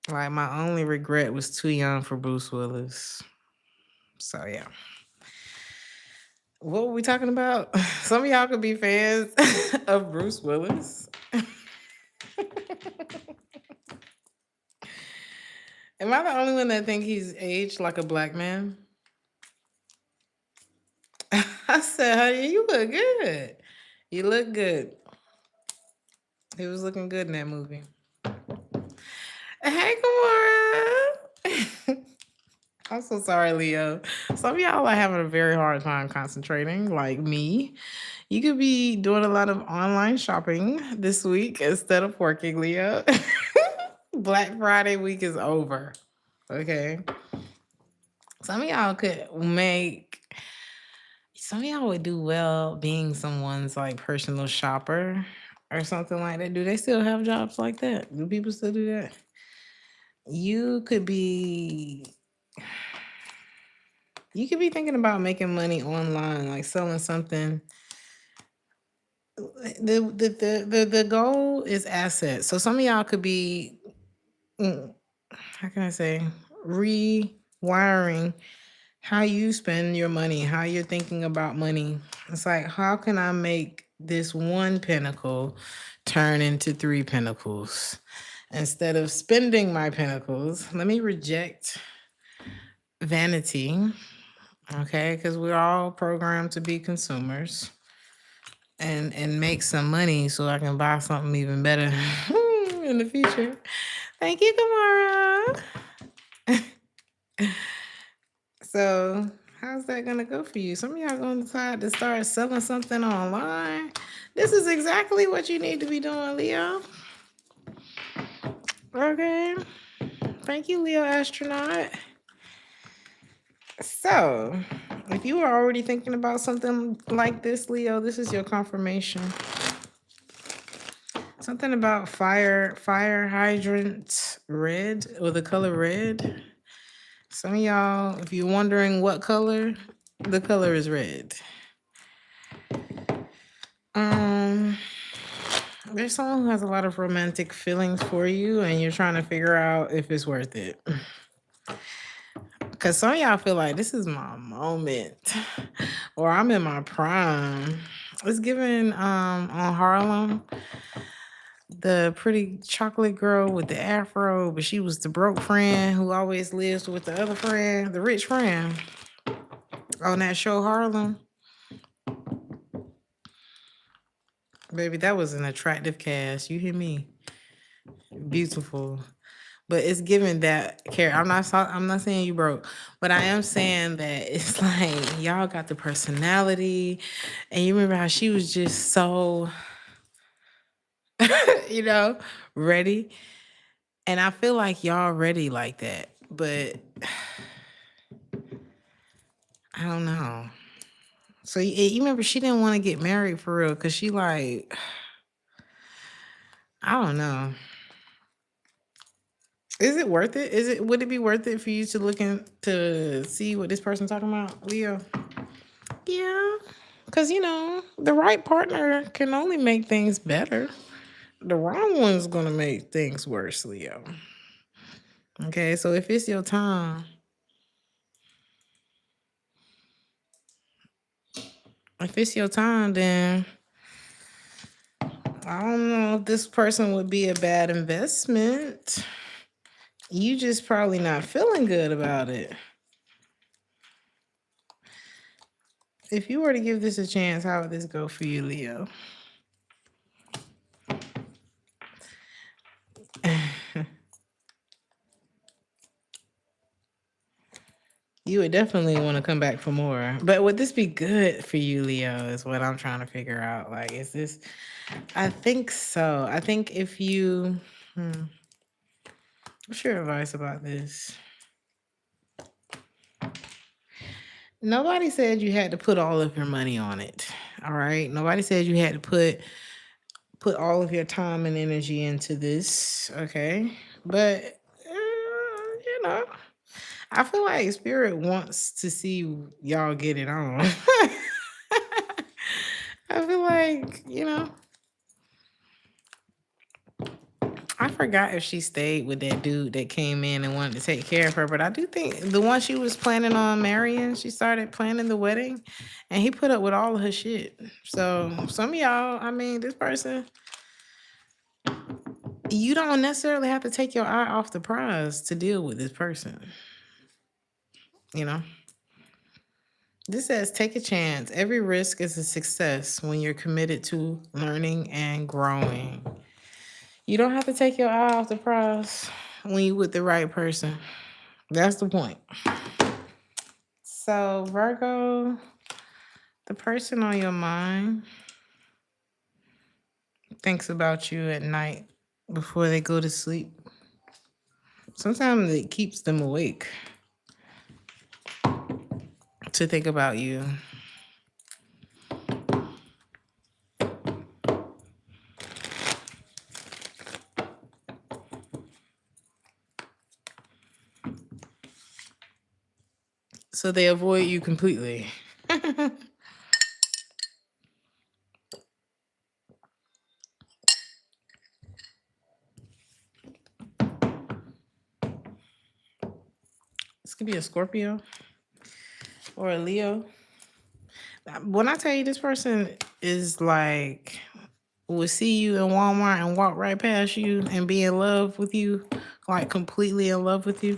A: Like, my only regret was too young for Bruce Willis. So, yeah. What were we talking about? Some of y'all could be fans of Bruce Willis. Am I the only one that think he's aged like a black man? I said, honey, you look good. You look good. He was looking good in that movie. Hey, Gamora. I'm so sorry, Leo. Some of y'all are having a very hard time concentrating, like me. You could be doing a lot of online shopping this week instead of working, Leo. Black Friday week is over. Okay. Some of y'all would do well being someone's like personal shopper or something like that. Do they still have jobs like that? Do people still do that? You could be thinking about making money online, like selling something. The goal is assets. So some of y'all could be how can I say rewiring how you spend your money, how you're thinking about money. It's like, how can I make this one pinnacle turn into 3 pinnacles? Instead of spending my pinnacles, let me reject vanity, okay? Because we're all programmed to be consumers and make some money so I can buy something even better in the future. Thank you, Kamara. So, how's that gonna go for you? Some of y'all gonna decide to start selling something online. This is exactly what you need to be doing, Leo. Okay. Thank you, Leo Astronaut. So, if you were already thinking about something like this, Leo, this is your confirmation. Something about fire hydrant red, or the color red. Some of y'all, if you're wondering what color, the color is red. There's someone who has a lot of romantic feelings for you, and you're trying to figure out if it's worth it. Because some of y'all feel like this is my moment, or I'm in my prime. It's given on Harlem, the pretty chocolate girl with the afro, but she was the broke friend who always lives with the other friend, the rich friend, on that show Harlem. Baby, that was an attractive cast. You hear me? Beautiful. But it's given that care. I'm not saying you broke, but I am saying that it's like y'all got the personality, and you remember how she was just so ready. And I feel like y'all ready like that, but I don't know. So you remember she didn't want to get married for real because she like, I don't know. Is it worth it? Would it be worth it for you to look in to see what this person talking about, Leo? Yeah. Cause the right partner can only make things better. The wrong one's gonna make things worse, Leo. Okay, so if it's your time, then I don't know if this person would be a bad investment. You just probably not feeling good about it. If you were to give this a chance, how would this go for you, Leo? You would definitely want to come back for more. But would this be good for you, Leo, is what I'm trying to figure out. Like, is this... I think so. I think if you... What's your advice about this? Nobody said you had to put all of your money on it. All right? Nobody said you had to put all of your time and energy into this. Okay? But, I feel like Spirit wants to see y'all get it on. I feel like, I forgot if she stayed with that dude that came in and wanted to take care of her, but I do think the one she was planning on marrying, she started planning the wedding, and he put up with all of her shit. So some of y'all, this person, you don't necessarily have to take your eye off the prize to deal with this person. This says take a chance. Every risk is a success when you're committed to learning and growing. You don't have to take your eye off the prize when you're with the right person. That's the point. So, Virgo, the person on your mind thinks about you at night before they go to sleep. Sometimes it keeps them awake to think about you. So they avoid you completely. This could be a Scorpio or a Leo. When I tell you this person is like, will see you in Walmart and walk right past you and be in love with you, like completely in love with you.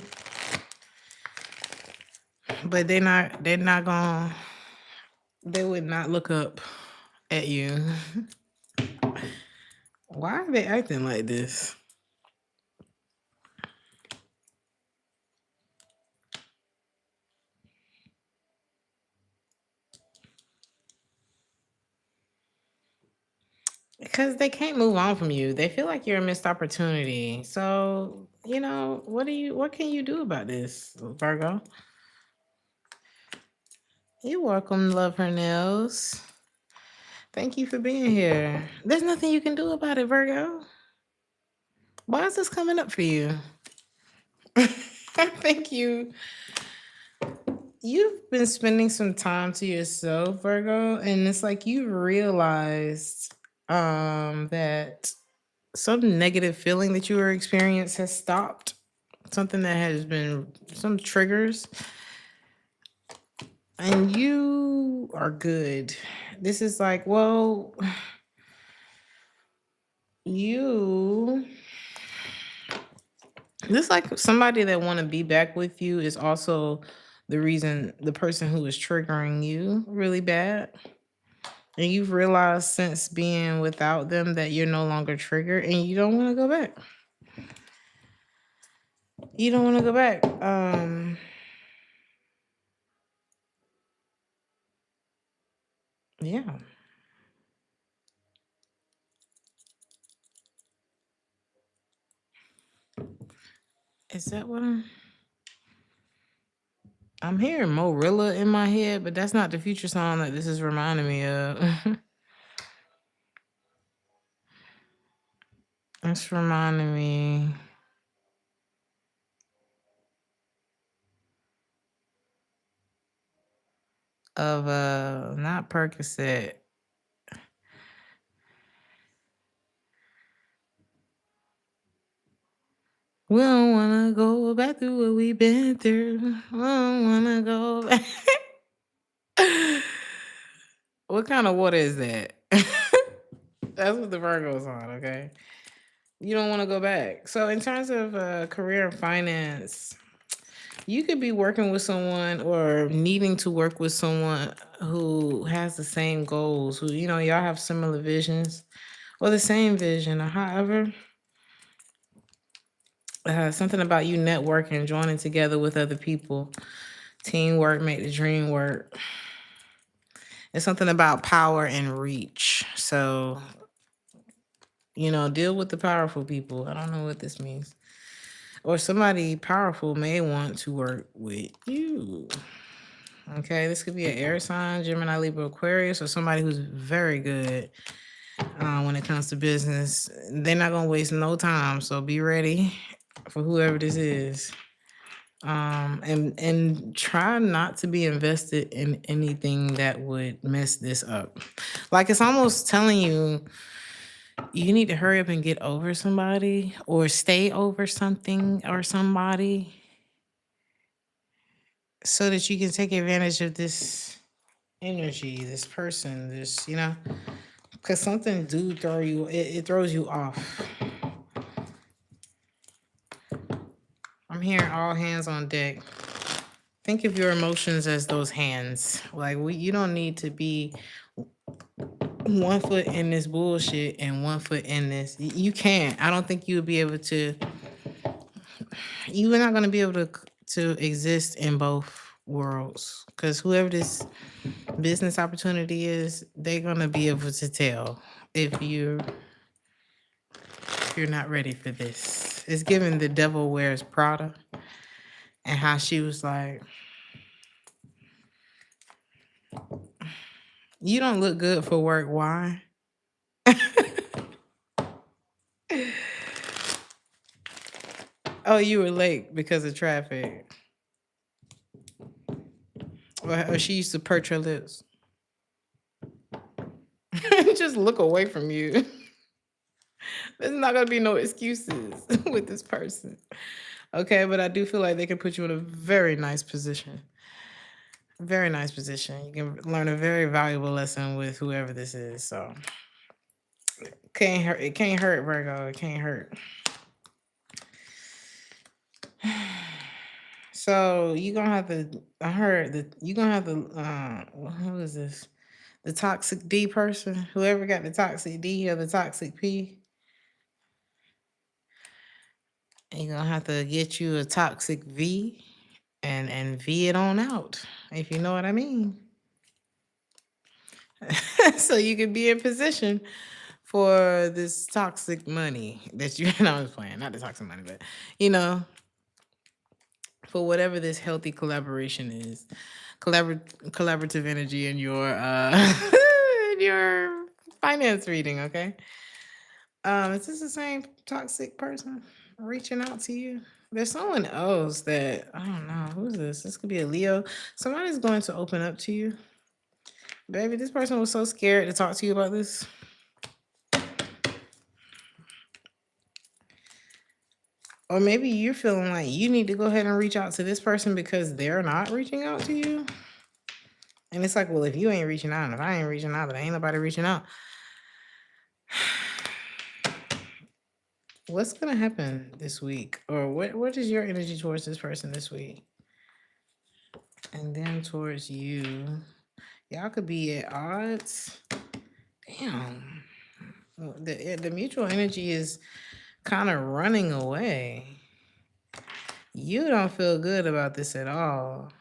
A: But they would not look up at you. Why are they acting like this? Because they can't move on from you. They feel like you're a missed opportunity. So, what can you do about this, Virgo? You're welcome, Love Her Nails. Thank you for being here. There's nothing you can do about it, Virgo. Why is this coming up for you? Thank you. You've been spending some time to yourself, Virgo, and it's like you realized that some negative feeling that you were experiencing has stopped. Something that has been some triggers, and you are good. This is like, well, this like somebody that want to be back with you is also the person who is triggering you really bad. And you've realized since being without them that you're no longer triggered and you don't want to go back. You don't want to go back. Yeah. Is that what I'm... I'm hearing Morilla in my head, but that's not the future song that this is reminding me of. It's reminding me of not Percocet. We don't wanna go back through what we've been through. We don't wanna go back. What kind of water is that? That's what the Virgo's on, okay? You don't want to go back. So in terms of career and finance, you could be working with someone or needing to work with someone who has the same goals, who, y'all have similar visions or the same vision. Or however, something about you networking, joining together with other people. Teamwork make the dream work. It's something about power and reach. So, deal with the powerful people. I don't know what this means. Or somebody powerful may want to work with you. Okay, this could be an air sign, Gemini, Libra, Aquarius, or somebody who's very good when it comes to business. They're not gonna waste no time, so be ready for whoever this is. And try not to be invested in anything that would mess this up. Like, it's almost telling you need to hurry up and get over somebody or stay over something or somebody so that you can take advantage of this energy, this person, this, because something do throw you, it throws you off. I'm hearing all hands on deck. Think of your emotions as those hands. Like, you don't need to be 1 foot in this bullshit and 1 foot in this. You can't. I don't think you would be able to. You're not going to be able to exist in both worlds, because whoever this business opportunity is, they're going to be able to tell if you're not ready for this. It's given The Devil Wears Prada, and how she was like, you don't look good for work. Why? Oh, you were late because of traffic. Or she used to perch her lips. Just look away from you. There's not going to be no excuses with this person. Okay, but I do feel like they can put you in a very nice position. Very nice position. You can learn a very valuable lesson with whoever this is. So can't hurt. It can't hurt, Virgo. It can't hurt. So you're gonna have to. I heard that you're gonna have to. Who is this? The toxic D person. Whoever got the toxic D or the toxic P. You're gonna have to get you a toxic V and V it on out, if you know what I mean. So you can be in position for this toxic money that you know. I was playing, not the toxic money, but for whatever this healthy collaboration is, collaborative energy in your in your finance reading. Okay, is this the same toxic person reaching out to you? There's someone else that I don't know. Who's this? This could be a Leo. Somebody's going to open up to you. Baby, this person was so scared to talk to you about this. Or maybe you're feeling like you need to go ahead and reach out to this person because they're not reaching out to you. And it's like, well, if you ain't reaching out, and if I ain't reaching out, then ain't nobody reaching out. What's going to happen this week? Or what is your energy towards this person this week? And then towards you. Y'all could be at odds. Damn. The mutual energy is kind of running away. You don't feel good about this at all.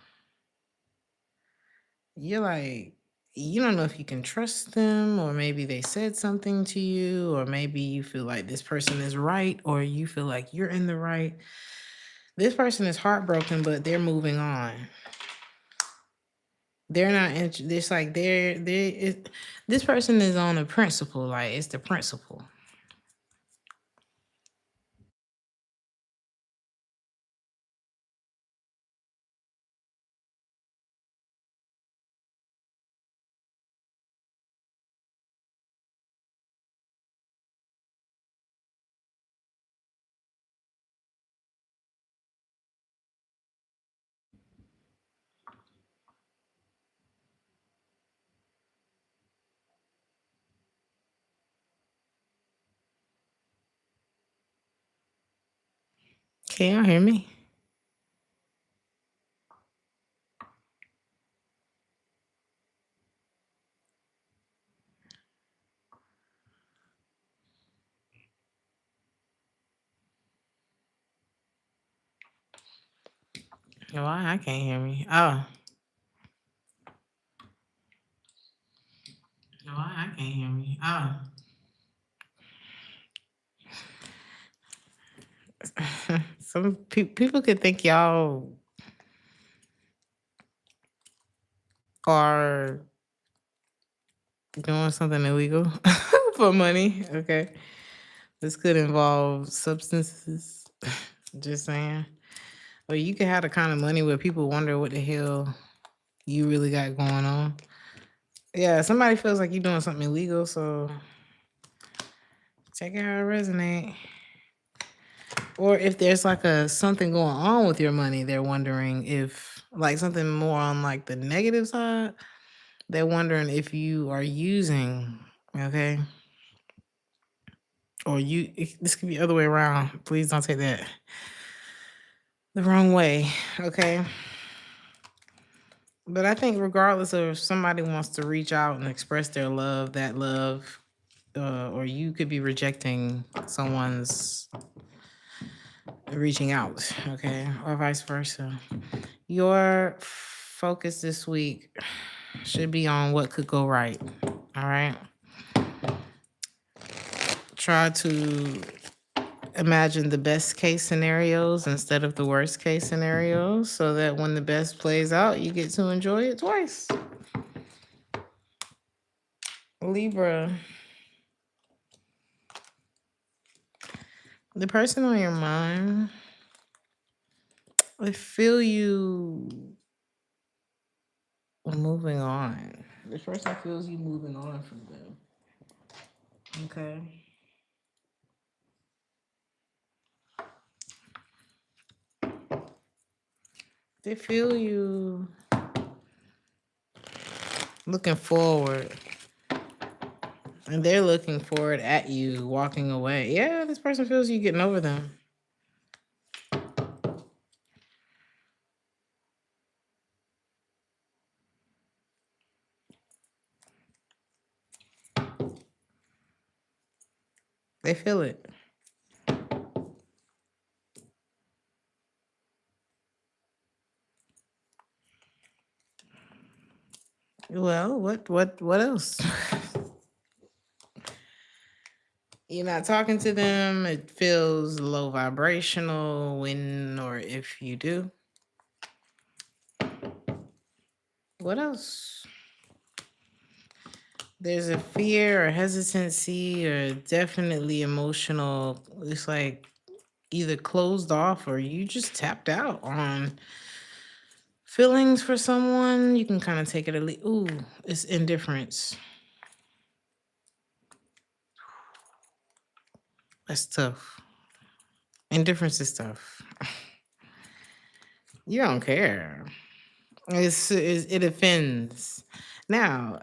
A: You're like, you don't know if you can trust them, or maybe they said something to you, or maybe you feel like this person is right, or you feel like you're in the right. This person is heartbroken, but they're moving on. They're not. It's like this person is on a principle. Like it's the principle. Can y'all hear me? Why I can't hear me? Oh, why I can't hear me? Oh. Some people could think y'all are doing something illegal for money. Okay. This could involve substances. Just saying. Or you could have the kind of money where people wonder what the hell you really got going on. Yeah, somebody feels like you're doing something illegal, so check out how it resonate. Or if there's like something going on with your money, they're wondering if like something more on like the negative side. They're wondering if you are using, okay? Or this could be the other way around. Please don't take that the wrong way, okay? But I think regardless of if somebody wants to reach out and express their love, that love, or you could be rejecting someone's reaching out, okay? Or vice versa. Your focus this week should be on what could go right, all right? Try to imagine the best case scenarios instead of the worst case scenarios so that when the best plays out, you get to enjoy it twice. Libra, the person on your mind, I feel you moving on. The person feels you moving on from them. Okay. They feel you looking forward. And they're looking forward at you walking away. Yeah, this person feels you getting over them. They feel it. Well, what else? You're not talking to them. It feels low vibrational when or if you do. What else? There's a fear or hesitancy or definitely emotional. It's like either closed off or you just tapped out on feelings for someone. You can kind of take it or leave. Ooh, it's indifference. That's tough. Indifference is tough. You don't care. It offends. Now,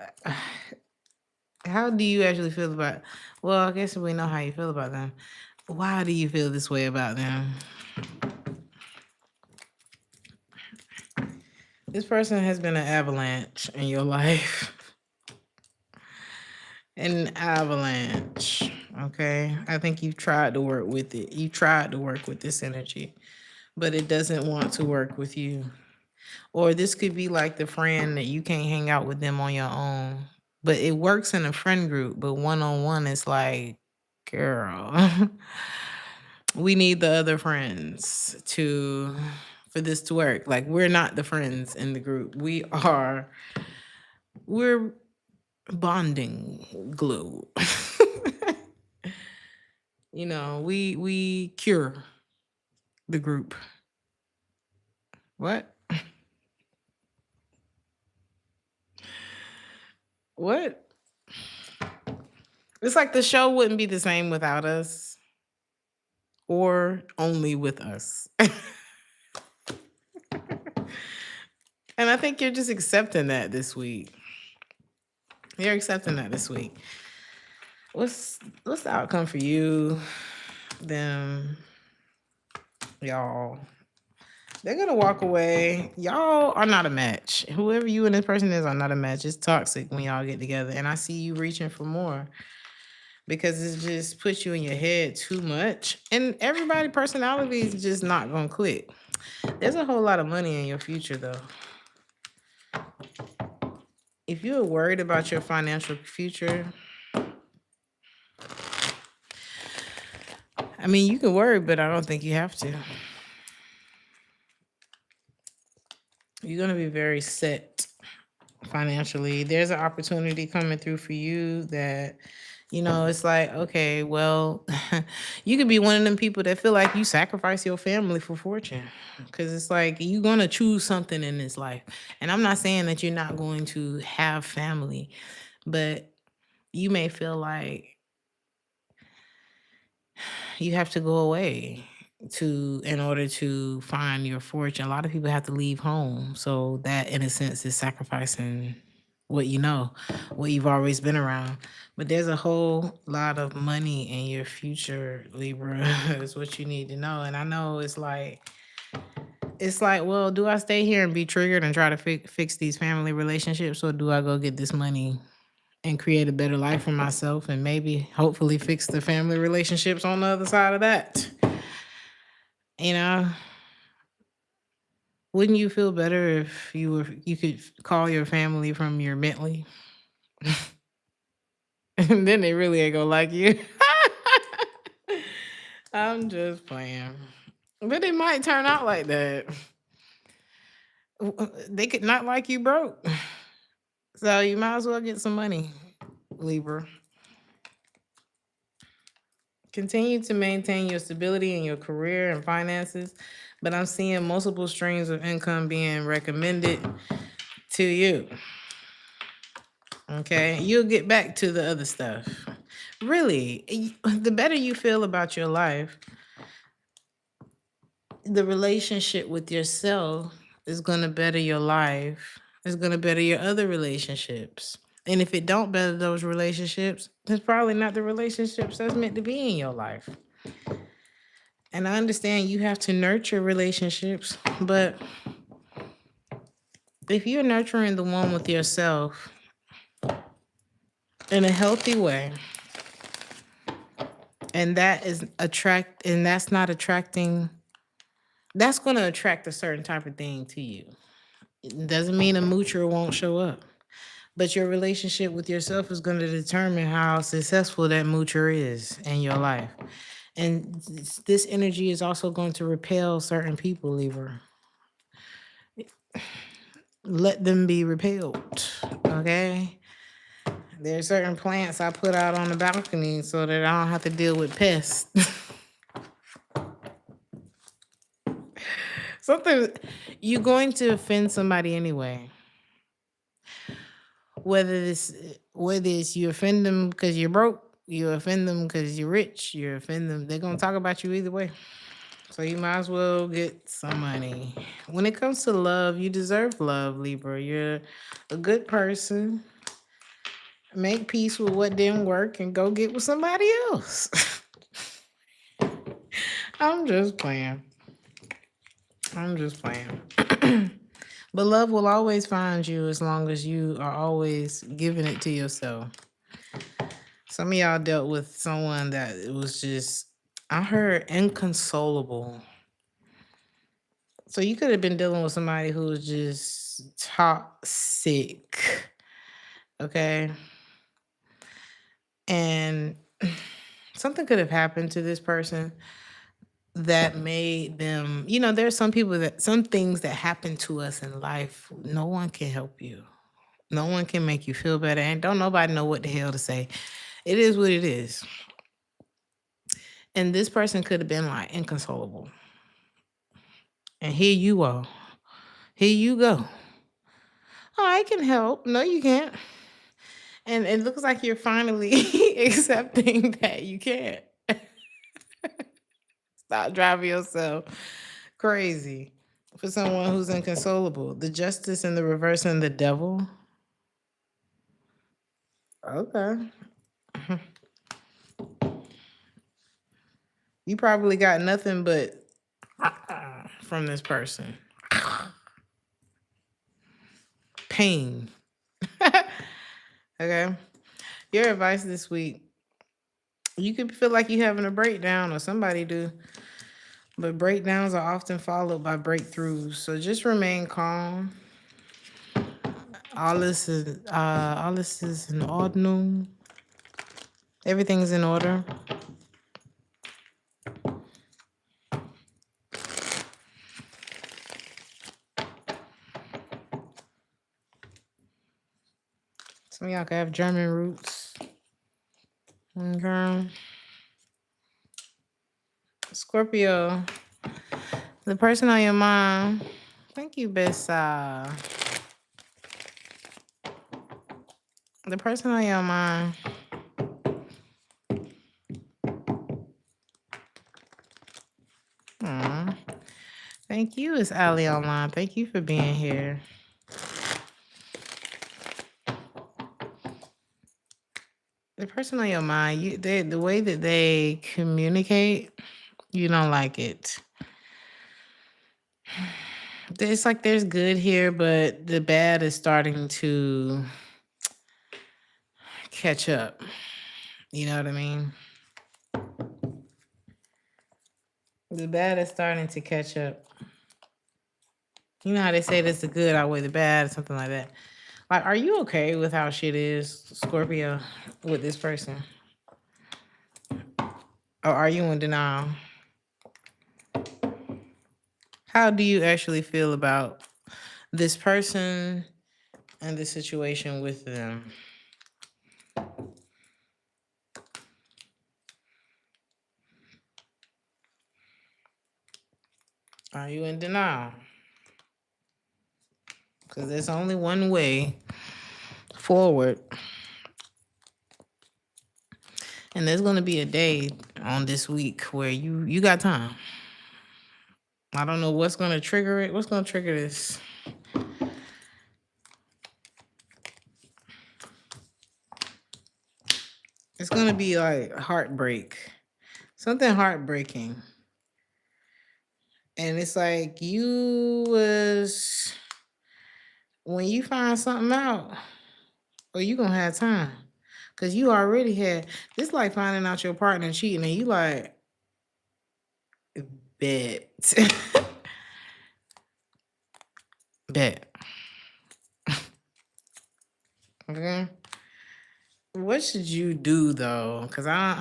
A: how do you actually feel about? Well, I guess we know how you feel about them. Why do you feel this way about them? This person has been an avalanche in your life. An avalanche. Okay. I think you've tried to work with it. You tried to work with this energy, but it doesn't want to work with you. Or this could be like the friend that you can't hang out with them on your own. But it works in a friend group, but one-on-one it's like, girl, we need the other friends to for this to work. Like, we're not the friends in the group. We're bonding glue. We cure the group. What? What? It's like the show wouldn't be the same without us or only with us. And I think you're just accepting that this week. You're accepting that this week. What's the outcome for you, them, y'all? They're gonna walk away. Y'all are not a match. Whoever you and this person is are not a match. It's toxic when y'all get together. And I see you reaching for more because it just puts you in your head too much. And everybody's personality is just not gonna click. There's a whole lot of money in your future though. If you're worried about your financial future, I mean, you can worry, but I don't think you have to. You're going to be very set financially. There's an opportunity coming through for you that, it's like, okay, well, you could be one of them people that feel like you sacrifice your family for fortune. Because it's like you're going to choose something in this life. And I'm not saying that you're not going to have family, but you may feel like you have to go away in order to find your fortune. A lot of people have to leave home. So that in a sense is sacrificing what what you've always been around. But there's a whole lot of money in your future, Libra, is what you need to know. And I know it's like, well, do I stay here and be triggered and try to fix these family relationships, or do I go get this money and create a better life for myself and maybe hopefully fix the family relationships on the other side of that? Wouldn't you feel better if you could call your family from your Bentley? And then they really ain't gonna like you. I'm just playing. But it might turn out like that. They could not like you broke. So you might as well get some money, Libra. Continue to maintain your stability in your career and finances, but I'm seeing multiple streams of income being recommended to you. Okay, you'll get back to the other stuff. Really, the better you feel about your life, the relationship with yourself is going to better your life. It's going to better your other relationships. And if it don't better those relationships, it's probably not the relationships that's meant to be in your life. And I understand you have to nurture relationships, but if you're nurturing the one with yourself in a healthy way, and that's not attracting, that's going to attract a certain type of thing to you. It doesn't mean a moocher won't show up, but your relationship with yourself is going to determine how successful that moocher is in your life. And this energy is also going to repel certain people, Libra. Let them be repelled, okay? There are certain plants I put out on the balcony so that I don't have to deal with pests. You're going to offend somebody anyway. Whether it's you offend them because you're broke, you offend them because you're rich, you offend them, they're gonna talk about you either way. So you might as well get some money. When it comes to love, you deserve love, Libra. You're a good person. Make peace with what didn't work and go get with somebody else. I'm just playing. But love will always find you as long as you are always giving it to yourself. Some of y'all dealt with someone that it was just, I heard, inconsolable. So you could have been dealing with somebody who was just toxic. Okay. And something could have happened to this person that made them, there's some things that happen to us in life. No one can help you. No one can make you feel better. And don't nobody know what the hell to say. It is what it is. And this person could have been like inconsolable. And here you are. Here you go. Oh, I can help. No, you can't. And it looks like you're finally accepting that you can't. Stop driving yourself crazy for someone who's inconsolable. The justice and the reverse and the devil. Okay. You probably got nothing but from this person. Pain. Okay. Your advice this week. You could feel like you're having a breakdown, or somebody do. But breakdowns are often followed by breakthroughs. So just remain calm. All this is in ordinal. Everything's in order. Some of y'all can have German roots. Okay. Scorpio, the person on your mind. Thank you, Bessa. The person on your mind. Thank you, it's Ali online. Thank you for being here. The person on your mind, the way that they communicate, you don't like it. It's like there's good here, but the bad is starting to catch up. You know what I mean? The bad is starting to catch up. You know how they say that's the good outweigh the bad or something like that. Like, are you okay with how shit is, Scorpio, with this person? Or are you in denial? How do you actually feel about this person and the situation with them? Are you in denial? Because there's only one way forward. And there's going to be a day on this week where you got time. I don't know what's going to trigger it. What's going to trigger this? It's going to be like heartbreak. Something heartbreaking. And it's like when you find something out, or you going to have time. Because you already had, this like finding out your partner cheating and you like, bet. Bet. Okay. What should you do though? Because I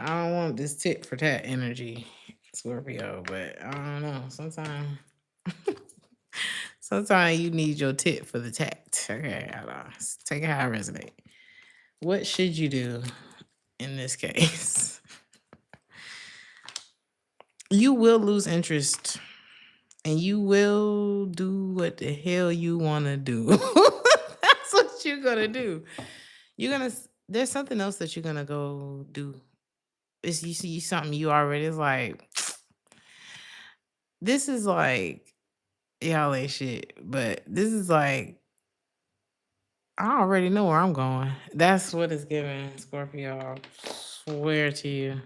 A: don't want this tit for tat energy, Scorpio, but I don't know. Sometimes you need your tit for the tat. Okay, I don't know. Take it how I resonate. What should you do in this case? You will lose interest and you will do what the hell you want to do. That's what you're going to do. There's something else that you're going to go do. It's you see something you already is like, this is like, y'all ain't shit, but this is like, I already know where I'm going. That's what it's giving, Scorpio. I swear to you.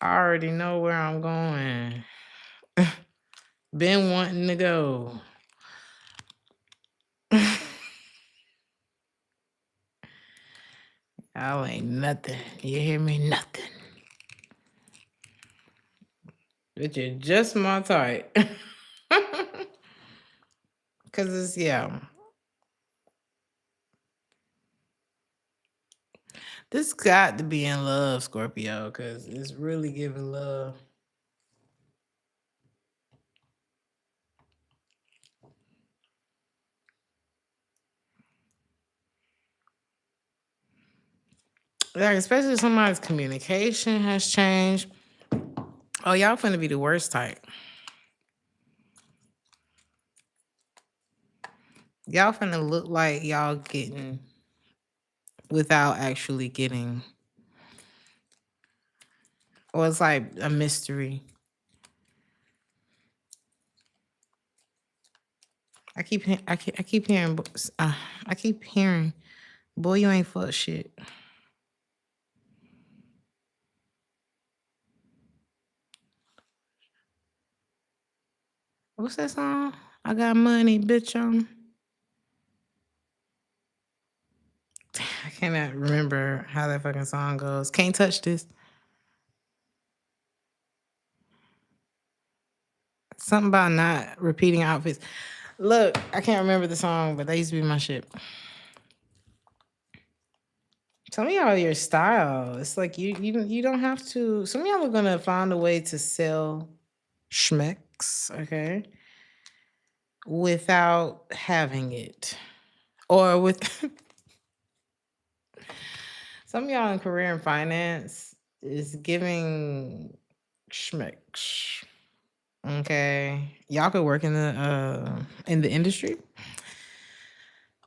A: I already know where I'm going. Been wanting to go. Y'all ain't nothing. You hear me? Nothing. But you're just my type. Cause it's this got to be in love, Scorpio, cause it's really giving love. Like, especially if somebody's communication has changed. Oh, y'all finna be the worst type. Y'all finna look like y'all getting without actually getting. Or it's like a mystery. I keep hearing, I keep hearing, boy, you ain't fuck shit. What's that song? I got money, bitch. I cannot remember how that fucking song goes. Can't touch this. Something about not repeating outfits. Look, I can't remember the song, but that used to be my shit. Tell me all your style. It's like you don't have to. Some of y'all are gonna find a way to sell schmecks, okay, without having it, or with some of y'all in career and finance is giving schmecks. Okay, y'all could work in the industry,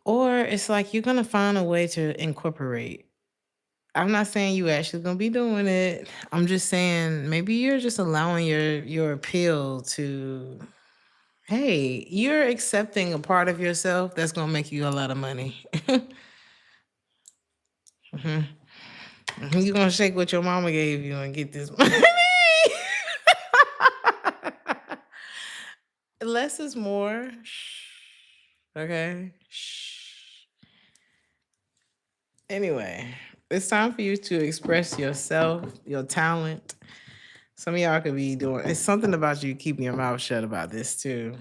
A: or it's like you're gonna find a way to incorporate. I'm not saying you actually gonna be doing it. I'm just saying maybe you're just allowing your appeal to. Hey, you're accepting a part of yourself that's gonna make you a lot of money. Mhm. You're gonna shake what your mama gave you and get this money. Less is more. Shh. Okay. Shh. Anyway, it's time for you to express yourself, your talent. Some of y'all could be doing. It's something about you keeping your mouth shut about this too.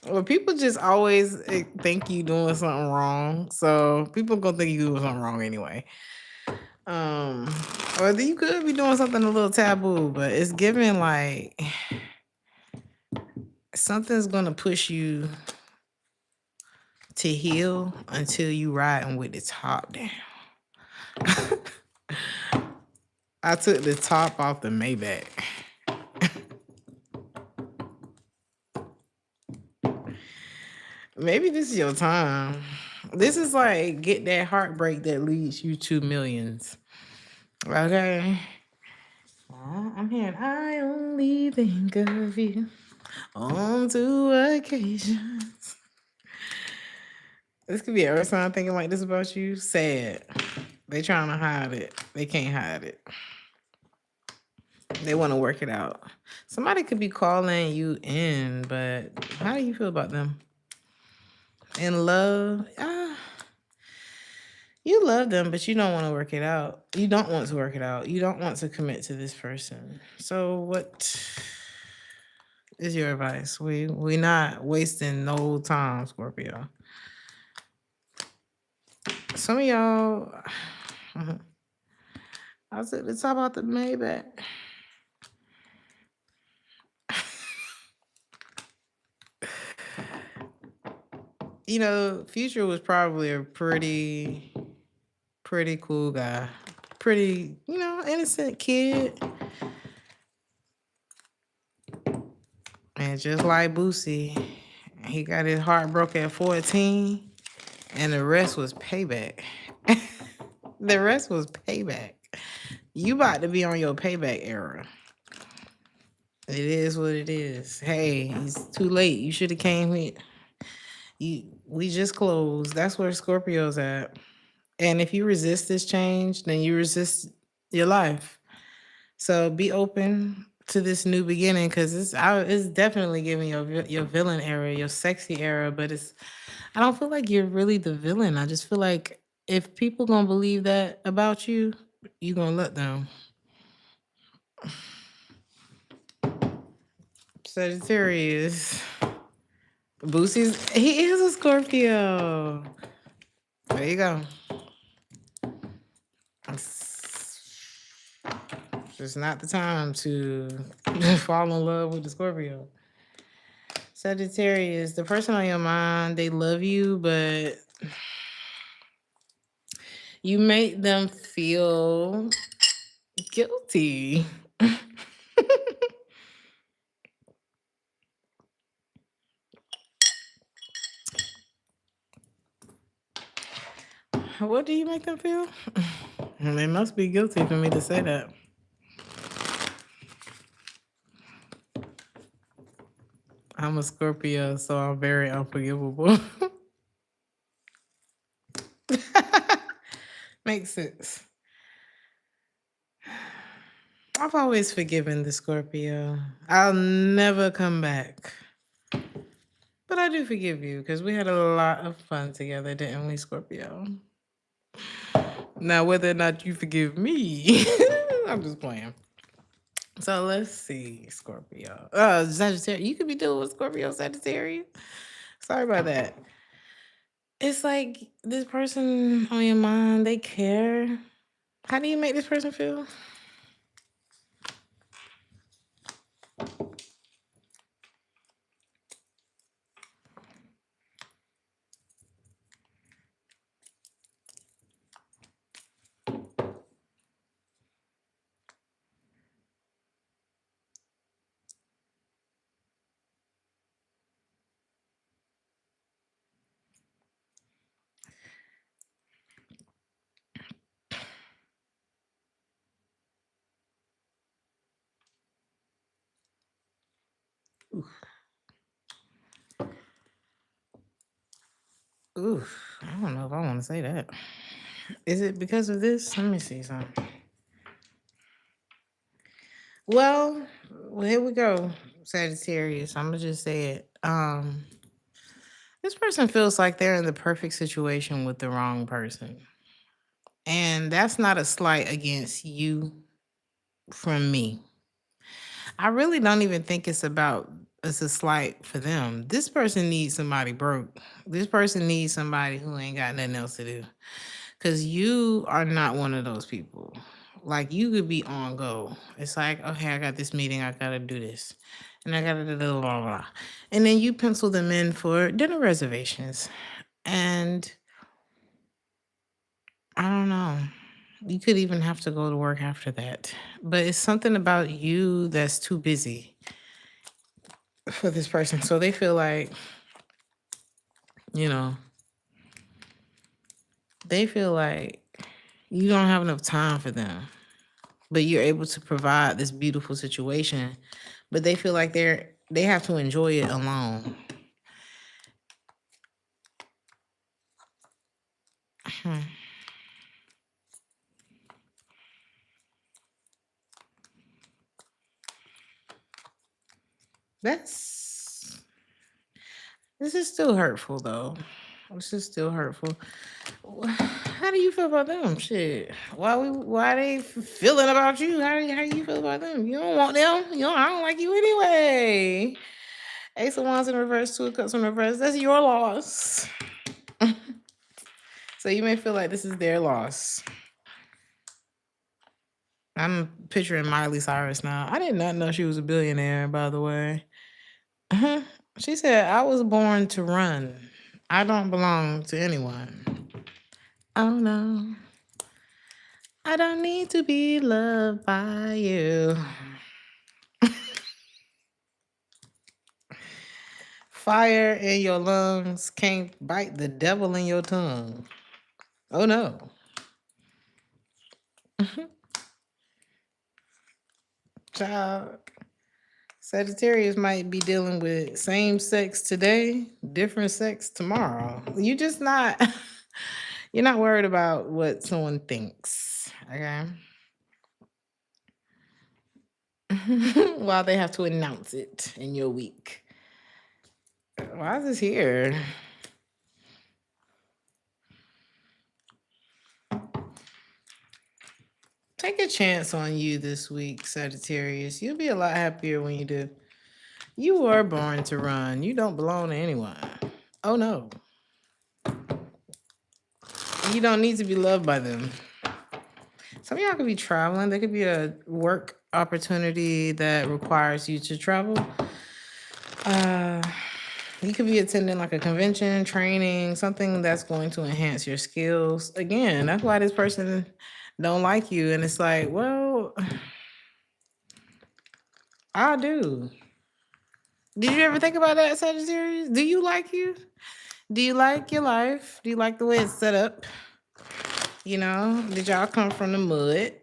A: Well, people just always think you doing something wrong, so people gonna think you doing something wrong anyway. Or you could be doing something a little taboo, but it's giving like something's gonna push you to heal until you riding with the top down. I took the top off the Maybach. Maybe this is your time. This is like get that heartbreak that leads you to millions. Okay. I'm hearing I only think of you on two occasions. This could be every time I'm thinking like this about you. Sad. They trying to hide it. They can't hide it. They want to work it out. Somebody could be calling you in, but how do you feel about them? In love? You love them, but you don't want to work it out. You don't want to work it out. You don't want to commit to this person. So what is your advice? We not wasting no time, Scorpio. Some of y'all, I said, let's talk about the Maybach. You know, Future was probably a pretty cool guy. Pretty, innocent kid. And just like Boosie, he got his heart broke at 14, and the rest was payback. The rest was payback. You about to be on your payback era. It is what it is. Hey, it's too late. You should have came here. We just closed. That's where Scorpio's at. And if you resist this change, then you resist your life. So be open to this new beginning, because it's definitely giving your villain era, your sexy era. But I don't feel like you're really the villain. I just feel like if people gonna believe that about you, you gonna let them. Sagittarius. He is a Scorpio. There you go. It's just not the time to fall in love with the Scorpio. Sagittarius, the person on your mind, they love you, but You make them feel guilty. What do you make them feel? They must be guilty for me to say that. I'm a Scorpio, so I'm very unforgivable. Makes sense. I've always forgiven the Scorpio. I'll never come back. But I do forgive you because we had a lot of fun together, didn't we, Scorpio? Now, whether or not you forgive me, I'm just playing. So let's see, Scorpio. Sagittarius. You could be dealing with Scorpio, Sagittarius. Sorry about that. It's like this person on your mind, they care. How do you make this person feel? Ooh, I don't know if I want to say that. Is it because of this? Let me see something. Well, here we go, Sagittarius. I'm gonna just say it. This person feels like they're in the perfect situation with the wrong person. And that's not a slight against you from me. I really don't even think it's a slight for them. This person needs somebody broke. This person needs somebody who ain't got nothing else to do. Cause you are not one of those people. Like you could be on go. It's like, okay, I got this meeting, I gotta do this. And I gotta do blah blah blah. And then you pencil them in for dinner reservations. And I don't know. You could even have to go to work after that. But it's something about you that's too busy for this person. So they feel like, you know, they feel like you don't have enough time for them. But you're able to provide this beautiful situation. But they feel like they have to enjoy it alone. Hmm. This is still hurtful though. This is still hurtful. How do you feel about them? Shit. Why they feeling about you? How do you feel about them? You don't want them. I don't like you anyway. Ace of Wands in reverse, Two of Cups in reverse. That's your loss. So you may feel like this is their loss. I'm picturing Miley Cyrus now. I did not know she was a billionaire, by the way. She said, I was born to run. I don't belong to anyone. Oh no. I don't need to be loved by you. Fire in your lungs can't bite the devil in your tongue. Oh no. Child. Sagittarius might be dealing with same sex today, different sex tomorrow. You just not you're not worried about what someone thinks. Okay. While they have to announce it in your week. Why is this here? Take a chance on you this week, Sagittarius. You'll be a lot happier when you do. You were born to run. You don't belong to anyone. Oh no. You don't need to be loved by them. Some of y'all could be traveling. There could be a work opportunity that requires you to travel. You could be attending like a convention, training, something that's going to enhance your skills. Again, that's why this person don't like you. And it's like, well, I do. Did you ever think about that, Sagittarius? Do you like you? Do you like your life? Do you like the way it's set up? You know, did y'all come from the mud?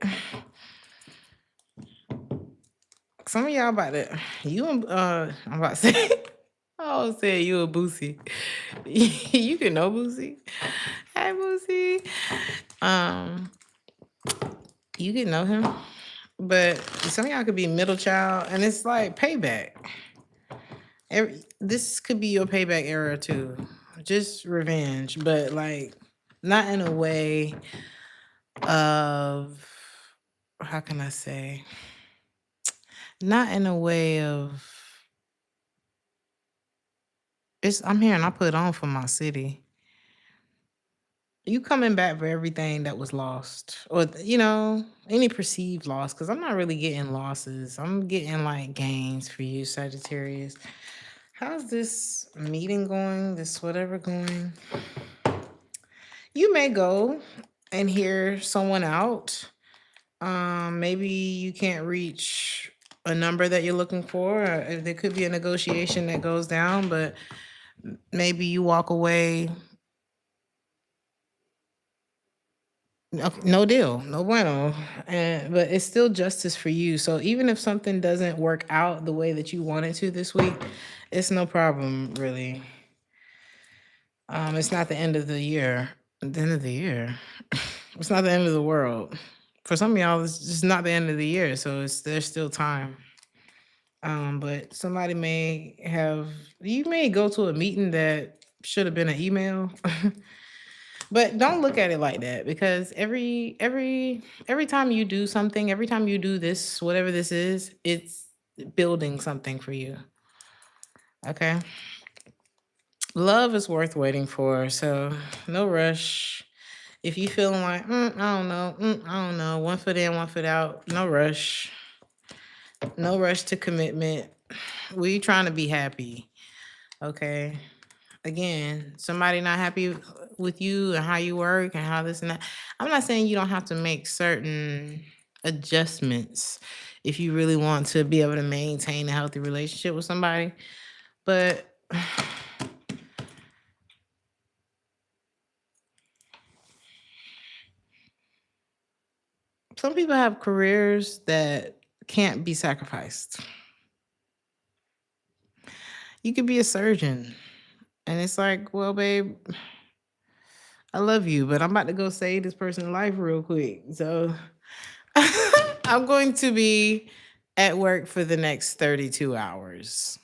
A: Some of y'all about to, I'm about to say, I was saying you a Boosie. You can know Boosie. Hi, Boosie. You can know him. But some of y'all could be middle child, and it's like payback. This could be your payback era too. Just revenge, but like not in a way of, how can I say? Not in a way of, I'm hearing I put on for my city. You coming back for everything that was lost, or any perceived loss, because I'm not really getting losses. I'm getting like gains for you, Sagittarius. How's this meeting going? This whatever going? You may go and hear someone out. Maybe you can't reach a number that you're looking for. There could be a negotiation that goes down, but maybe you walk away. No deal, no bueno, but it's still justice for you. So even if something doesn't work out the way that you wanted to this week, it's no problem, really. It's not the end of the year. The end of the year. It's not the end of the world. For some of y'all, it's just not the end of the year, so there's still time. But somebody you may go to a meeting that should have been an email. But don't look at it like that, because every time you do something, every time you do this, whatever this is, it's building something for you. Okay? Love is worth waiting for, so no rush. If you feeling like, I don't know, one foot in, one foot out, no rush. No rush to commitment. We trying to be happy, okay? Again, somebody not happy with you and how you work and how this and that. I'm not saying you don't have to make certain adjustments if you really want to be able to maintain a healthy relationship with somebody, but some people have careers that can't be sacrificed. You could be a surgeon, and it's like, well, babe, I love you, but I'm about to go save this person's life real quick. So I'm going to be at work for the next 32 hours.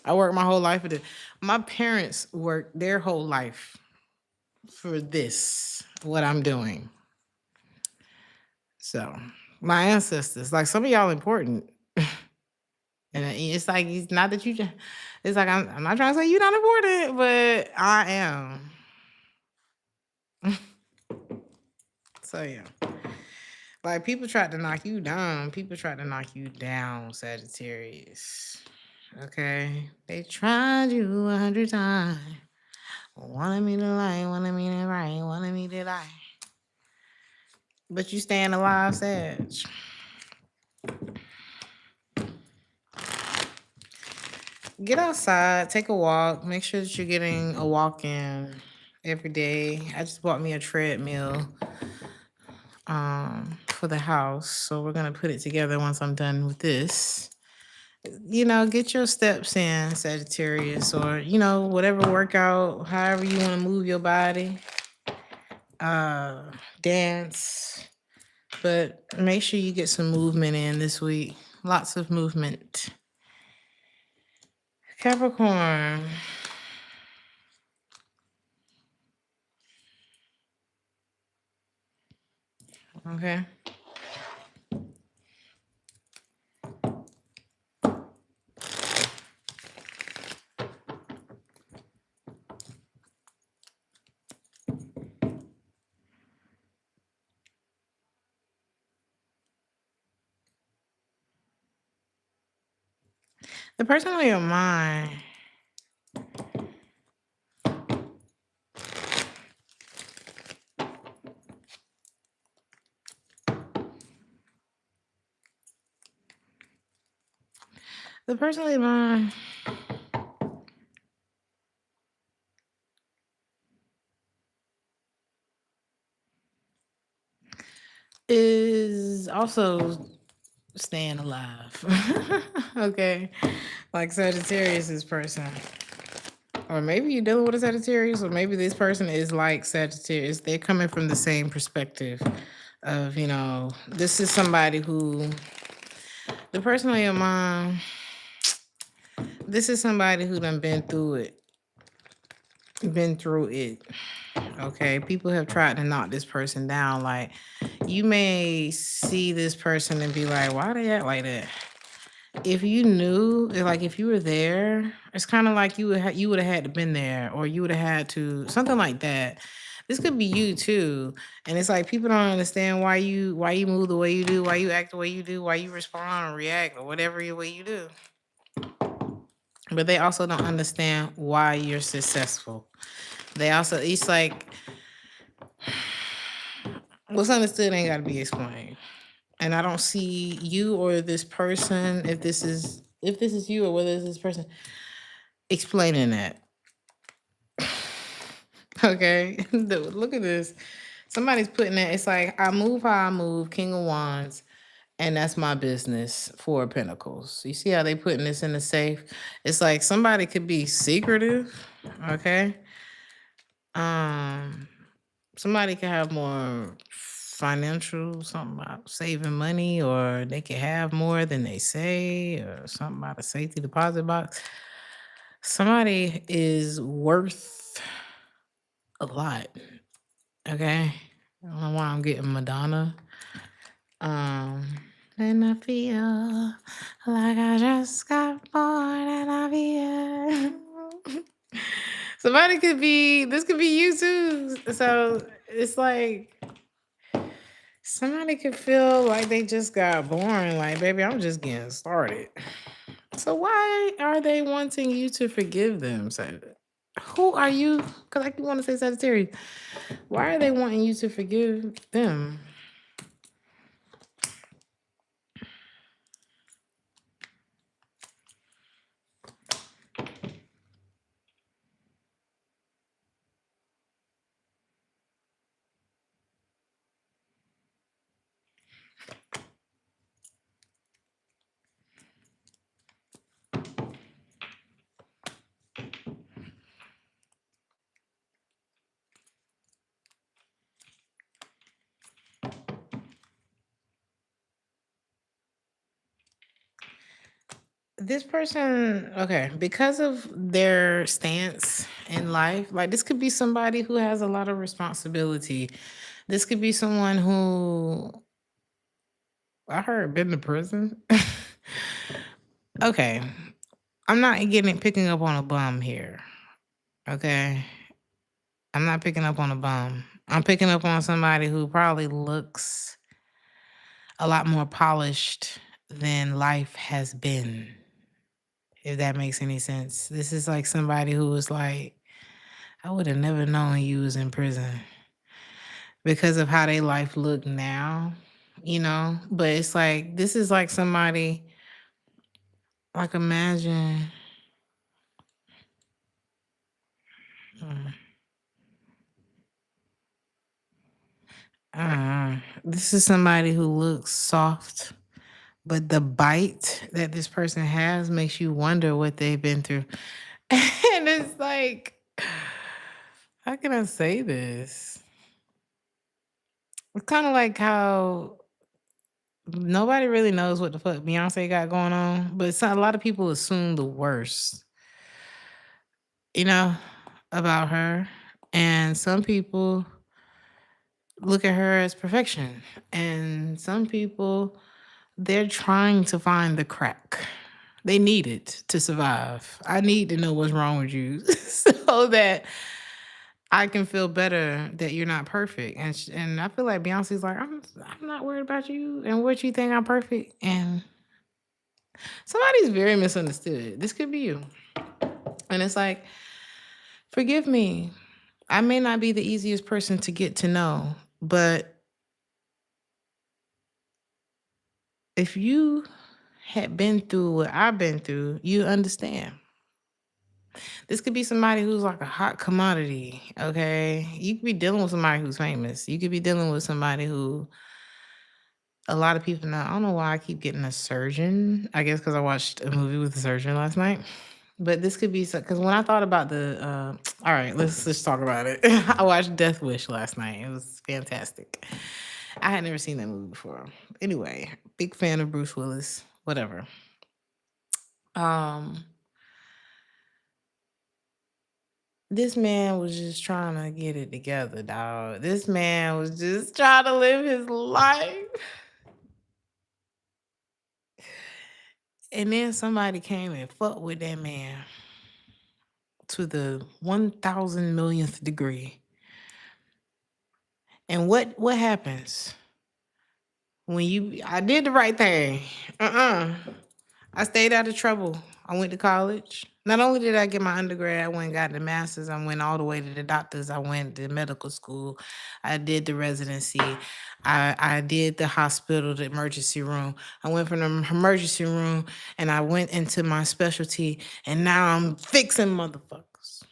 A: I work my whole life for this. My parents worked their whole life for this, what I'm doing. So my ancestors, like some of y'all important. And it's like, it's not that you just, it's like, I'm not trying to say you're not important, but I am. So yeah. Like people tried to knock you down. People tried to knock you down, Sagittarius. Okay? They tried you 100 times. Wanted me to lie, wanted me to right, wanted me to die. But you staying alive, Sag. Get outside, take a walk. Make sure that you're getting a walk in every day. I just bought me a treadmill for the house. So we're gonna put it together once I'm done with this. Get your steps in, Sagittarius, or whatever workout, however you want to move your body. Dance. But make sure you get some movement in this week. Lots of movement. Capricorn. Okay. The person on your mind. The person on your mind is also staying alive. Okay. Like Sagittarius's person. Or maybe you're dealing with a Sagittarius, or maybe this person is like Sagittarius. They're coming from the same perspective of, this is somebody who, the person on your mind, this is somebody who done been through it. Been through it. Okay. People have tried to knock this person down. Like, you may see this person and be like, why they act like that? If you knew, like if you were there, it's kind of like you would have had to been there, or you would have had to something like that. This could be you too, and it's like people don't understand why you move the way you do, why you act the way you do, why you respond or react or whatever way you do. But they also don't understand why you're successful. They also, it's like what's understood ain't got to be explained. And I don't see you or this person, if this is you or whether it's this person, explaining that. Okay. Look at this. Somebody's putting that. It's like, I move how I move, King of Wands, and that's my business, Four of Pentacles. You see how they putting this in the safe? It's like somebody could be secretive. Okay. Somebody could have more financial, something about saving money, or they could have more than they say, or something about a safety deposit box. Somebody is worth a lot. Okay. I don't know why I'm getting Madonna. And I feel like I just got born and I feel somebody could be, this could be you too. So it's like somebody could feel like they just got born. Like, baby, I'm just getting started. So why are they wanting you to forgive them? So who are you? Because I want to say Sagittarius. Why are they wanting you to forgive them? This person, okay, because of their stance in life, like this could be somebody who has a lot of responsibility. This could be someone who I heard been to prison. Okay. I'm not picking up on a bum here. Okay. I'm not picking up on a bum. I'm picking up on somebody who probably looks a lot more polished than life has been. If that makes any sense. This is like somebody who was like, I would have never known you was in prison because of how their life look now, But it's like, this is like somebody, like imagine, this is somebody who looks soft, but the bite that this person has makes you wonder what they've been through. And it's like, how can I say this? It's kind of like how nobody really knows what the fuck Beyonce got going on, but a lot of people assume the worst, you know, about her. And some people look at her as perfection. And some people, they're trying to find the crack. They need it to survive. I need to know what's wrong with you so that I can feel better that you're not perfect. And I feel like Beyonce's like, I'm not worried about you and what you think I'm perfect. And Somebody's very misunderstood. This could be you. And it's like, forgive me. I may not be the easiest person to get to know, but if you had been through what I've been through, you understand. This could be somebody who's like a hot commodity, okay? You could be dealing with somebody who's famous. You could be dealing with somebody who a lot of people know. I don't know why I keep getting a surgeon. I guess because I watched a movie with a surgeon last night. But this could be because when I thought about all right, let's just talk about it. I watched Death Wish last night. It was fantastic. I had never seen that movie before. Anyway, big fan of Bruce Willis. Whatever. Um, this man was just trying to get it together, dog. This man was just trying to live his life. And then somebody came and fucked with that man to the 1,000 millionth degree. And what happens when I did the right thing? I stayed out of trouble. I went to college. Not only did I get my undergrad, I went and got the master's. I went all the way to the doctors. I went to medical school. I did the residency. I did the hospital, the emergency room. I went from the emergency room and I went into my specialty, and now I'm fixing motherfuckers.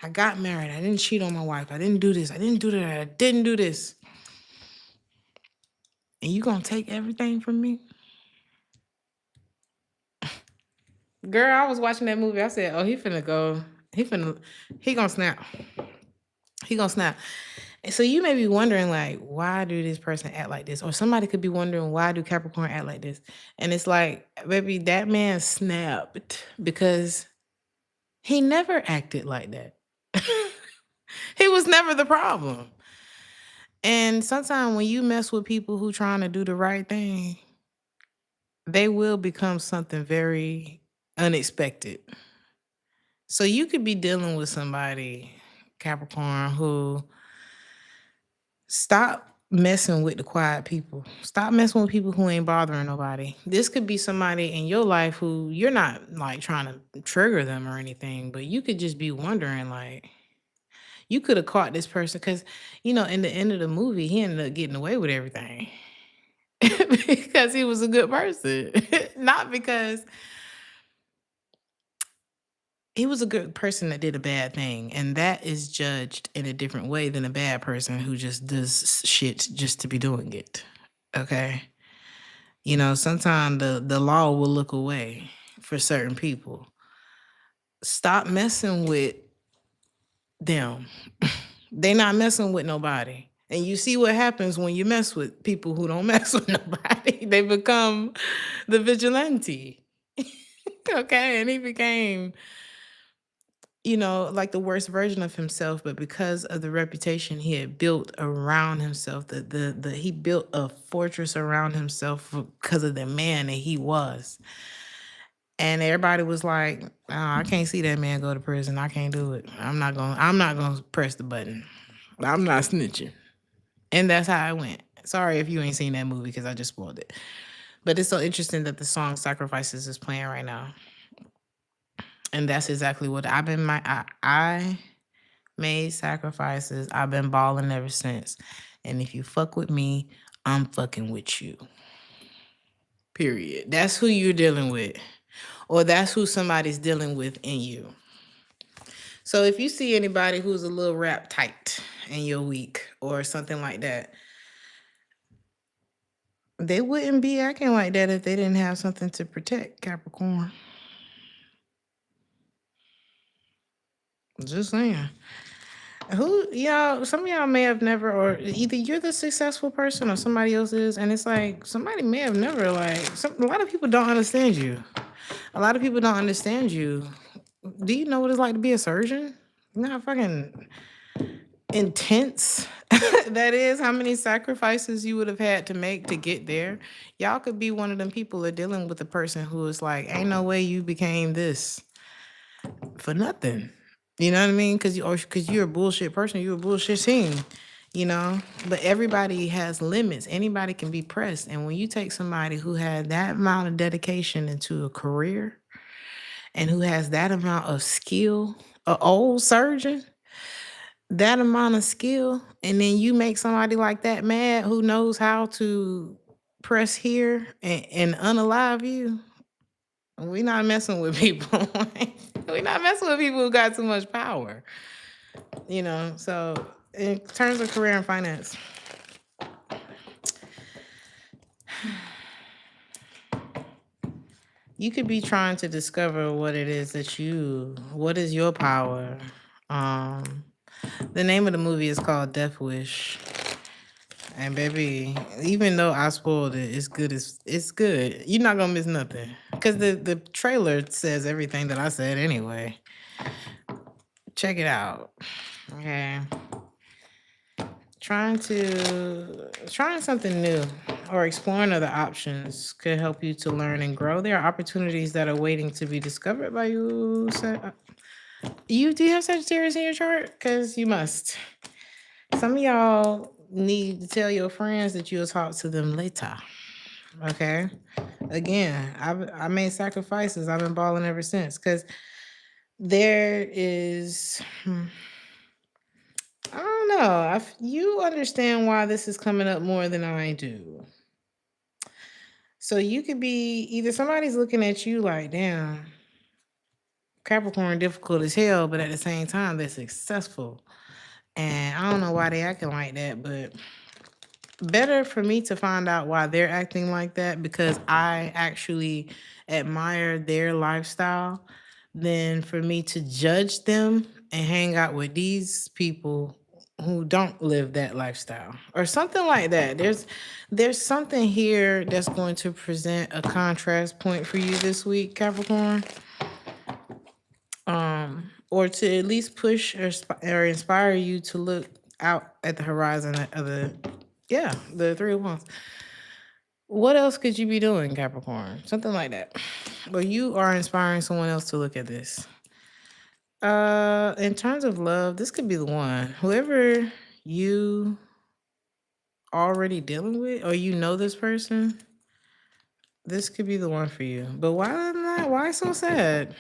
A: I got married. I didn't cheat on my wife. I didn't do this. I didn't do that. I didn't do this. And you gonna take everything from me? Girl, I was watching that movie. I said, oh, he finna go. He gonna snap. He gonna snap. And so you may be wondering, like, why do this person act like this? Or somebody could be wondering, why do Capricorn act like this? And it's like, baby, that man snapped because he never acted like that. He was never the problem. And sometimes when you mess with people who trying to do the right thing, they will become something very unexpected. So you could be dealing with somebody, Capricorn, who stop messing with the quiet people. Stop messing with people who ain't bothering nobody. This could be somebody in your life who you're not like trying to trigger them or anything, but you could just be wondering, like, you could have caught this person because, in the end of the movie, he ended up getting away with everything because he was a good person, not because he was a good person that did a bad thing, and that is judged in a different way than a bad person who just does shit just to be doing it. Okay? Sometimes the law will look away for certain people. Stop messing with them. They not messing with nobody. And you see what happens when you mess with people who don't mess with nobody. They become the vigilante. Okay? And he became like the worst version of himself, but because of the reputation he had built around himself, he built a fortress around himself because of the man that he was. And everybody was like, oh, I can't see that man go to prison. I can't do it. I'm not gonna press the button. I'm not snitching. And that's how it went. Sorry if you ain't seen that movie because I just spoiled it. But it's so interesting that the song Sacrifices is playing right now. And that's exactly what I made sacrifices. I've been balling ever since. And if you fuck with me, I'm fucking with you. Period. That's who you're dealing with. Or that's who somebody's dealing with in you. So if you see anybody who's a little rap tight and you're weak or something like that, they wouldn't be acting like that if they didn't have something to protect, Capricorn. Just saying. Some of y'all may have never, or either you're the successful person or somebody else is, and it's like somebody may have never, a lot of people don't understand you. A lot of people don't understand you. Do you know what it's like to be a surgeon? You know how fucking intense that is? How many sacrifices you would have had to make to get there? Y'all could be one of them people that are dealing with a person who is like, ain't no way you became this for nothing. You know what I mean? Because you're a bullshit person. You're a bullshit team. but everybody has limits. Anybody can be pressed. And when you take somebody who had that amount of dedication into a career and who has that amount of skill, an old surgeon, that amount of skill, and then you make somebody like that mad who knows how to press here and unalive you, we not messing with people. We not messing with people who got too much power. So in terms of career and finance, you could be trying to discover what it is what is your power. The name of the movie is called Death Wish. And baby, even though I spoiled it, it's good. It's good. You're not gonna miss nothing. Cause the trailer says everything that I said anyway. Check it out. Okay. Trying something new or exploring other options could help you to learn and grow. There are opportunities that are waiting to be discovered by you. Do you have Sagittarius in your chart? Because you must. Some of y'all need to tell your friends that you'll talk to them later. Okay. Again, I made sacrifices. I've been balling ever since. Because there is I don't know. You understand why this is coming up more than I do. So you could be either somebody's looking at you like, damn, Capricorn difficult as hell, but at the same time, they're successful. And I don't know why they acting like that, but better for me to find out why they're acting like that, because I actually admire their lifestyle, than for me to judge them and hang out with these people who don't live that lifestyle or something like that. There's something here that's going to present a contrast point for you this week, Capricorn. Or to at least push or inspire you to look out at the horizon of the Three of Wands. What else could you be doing, Capricorn? Something like that. Well, you are inspiring someone else to look at this. In terms of love, this could be the one. Whoever you already dealing with, or this person, this could be the one for you. But why not? Why so sad?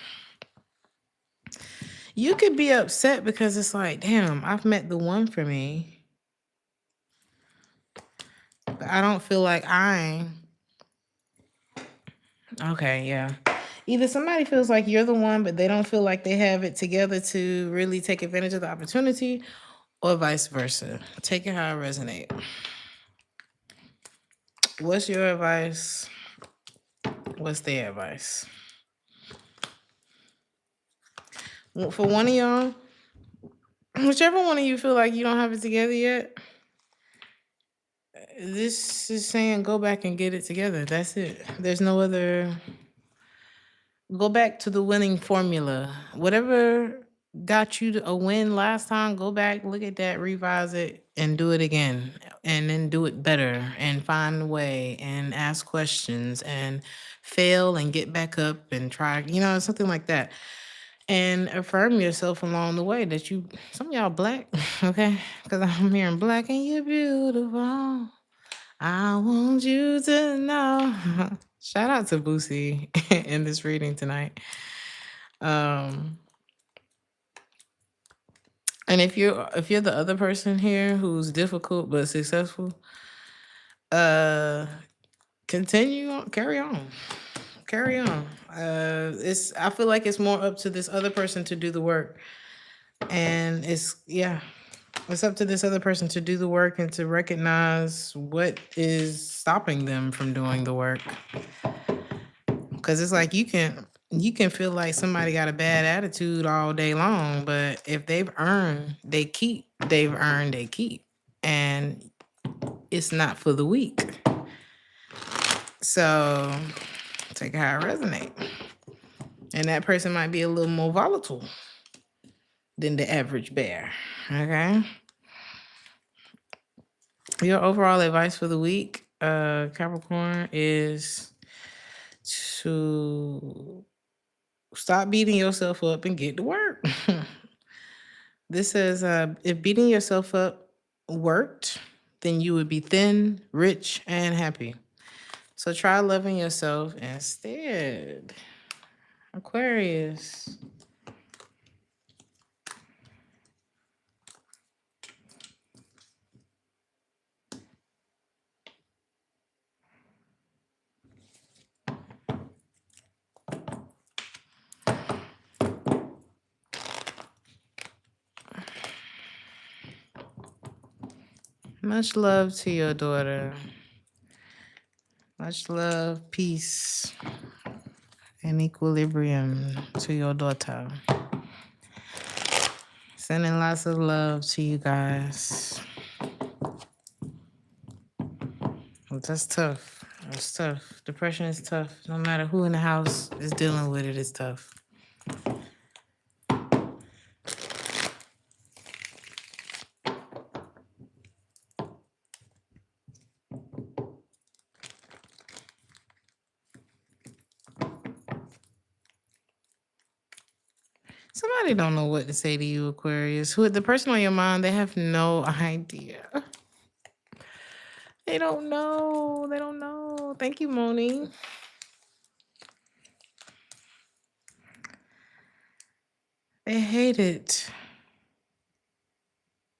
A: You could be upset because it's like, damn, I've met the one for me. But I don't feel like okay, yeah. Either somebody feels like you're the one, but they don't feel like they have it together to really take advantage of the opportunity, or vice versa. Take it how it resonates. What's your advice? What's their advice? For one of y'all, whichever one of you feel like you don't have it together yet, this is saying go back and get it together. That's it. There's no other. Go back to the winning formula. Whatever got you a win last time, go back, look at that, revise it, and do it again. And then do it better and find a way and ask questions and fail and get back up and try, something like that. And affirm yourself along the way that some of y'all black, okay? Because I'm hearing black and you're beautiful. I want you to know. Shout out to Boosie in this reading tonight. And if you're the other person here who's difficult but successful, continue on, carry on. I feel like it's more up to this other person to do the work. And it's up to this other person to do the work and to recognize what is stopping them from doing the work. Because it's like you can feel like somebody got a bad attitude all day long, but if they've earned, they keep. They've earned, they keep. And it's not for the weak. So take how it resonates. And that person might be a little more volatile than the average bear. Okay? Your overall advice for the week, Capricorn, is to stop beating yourself up and get to work. This says, if beating yourself up worked, then you would be thin, rich, and happy. So try loving yourself instead. Aquarius. Much love to your daughter. Much love, peace, and equilibrium to your daughter. Sending lots of love to you guys. That's tough. It's tough. Depression is tough. No matter who in the house is dealing with it, it's tough. Somebody don't know what to say to you, Aquarius. Who the person on your mind, they have no idea. They don't know. They don't know. Thank you, Moni. They hate it.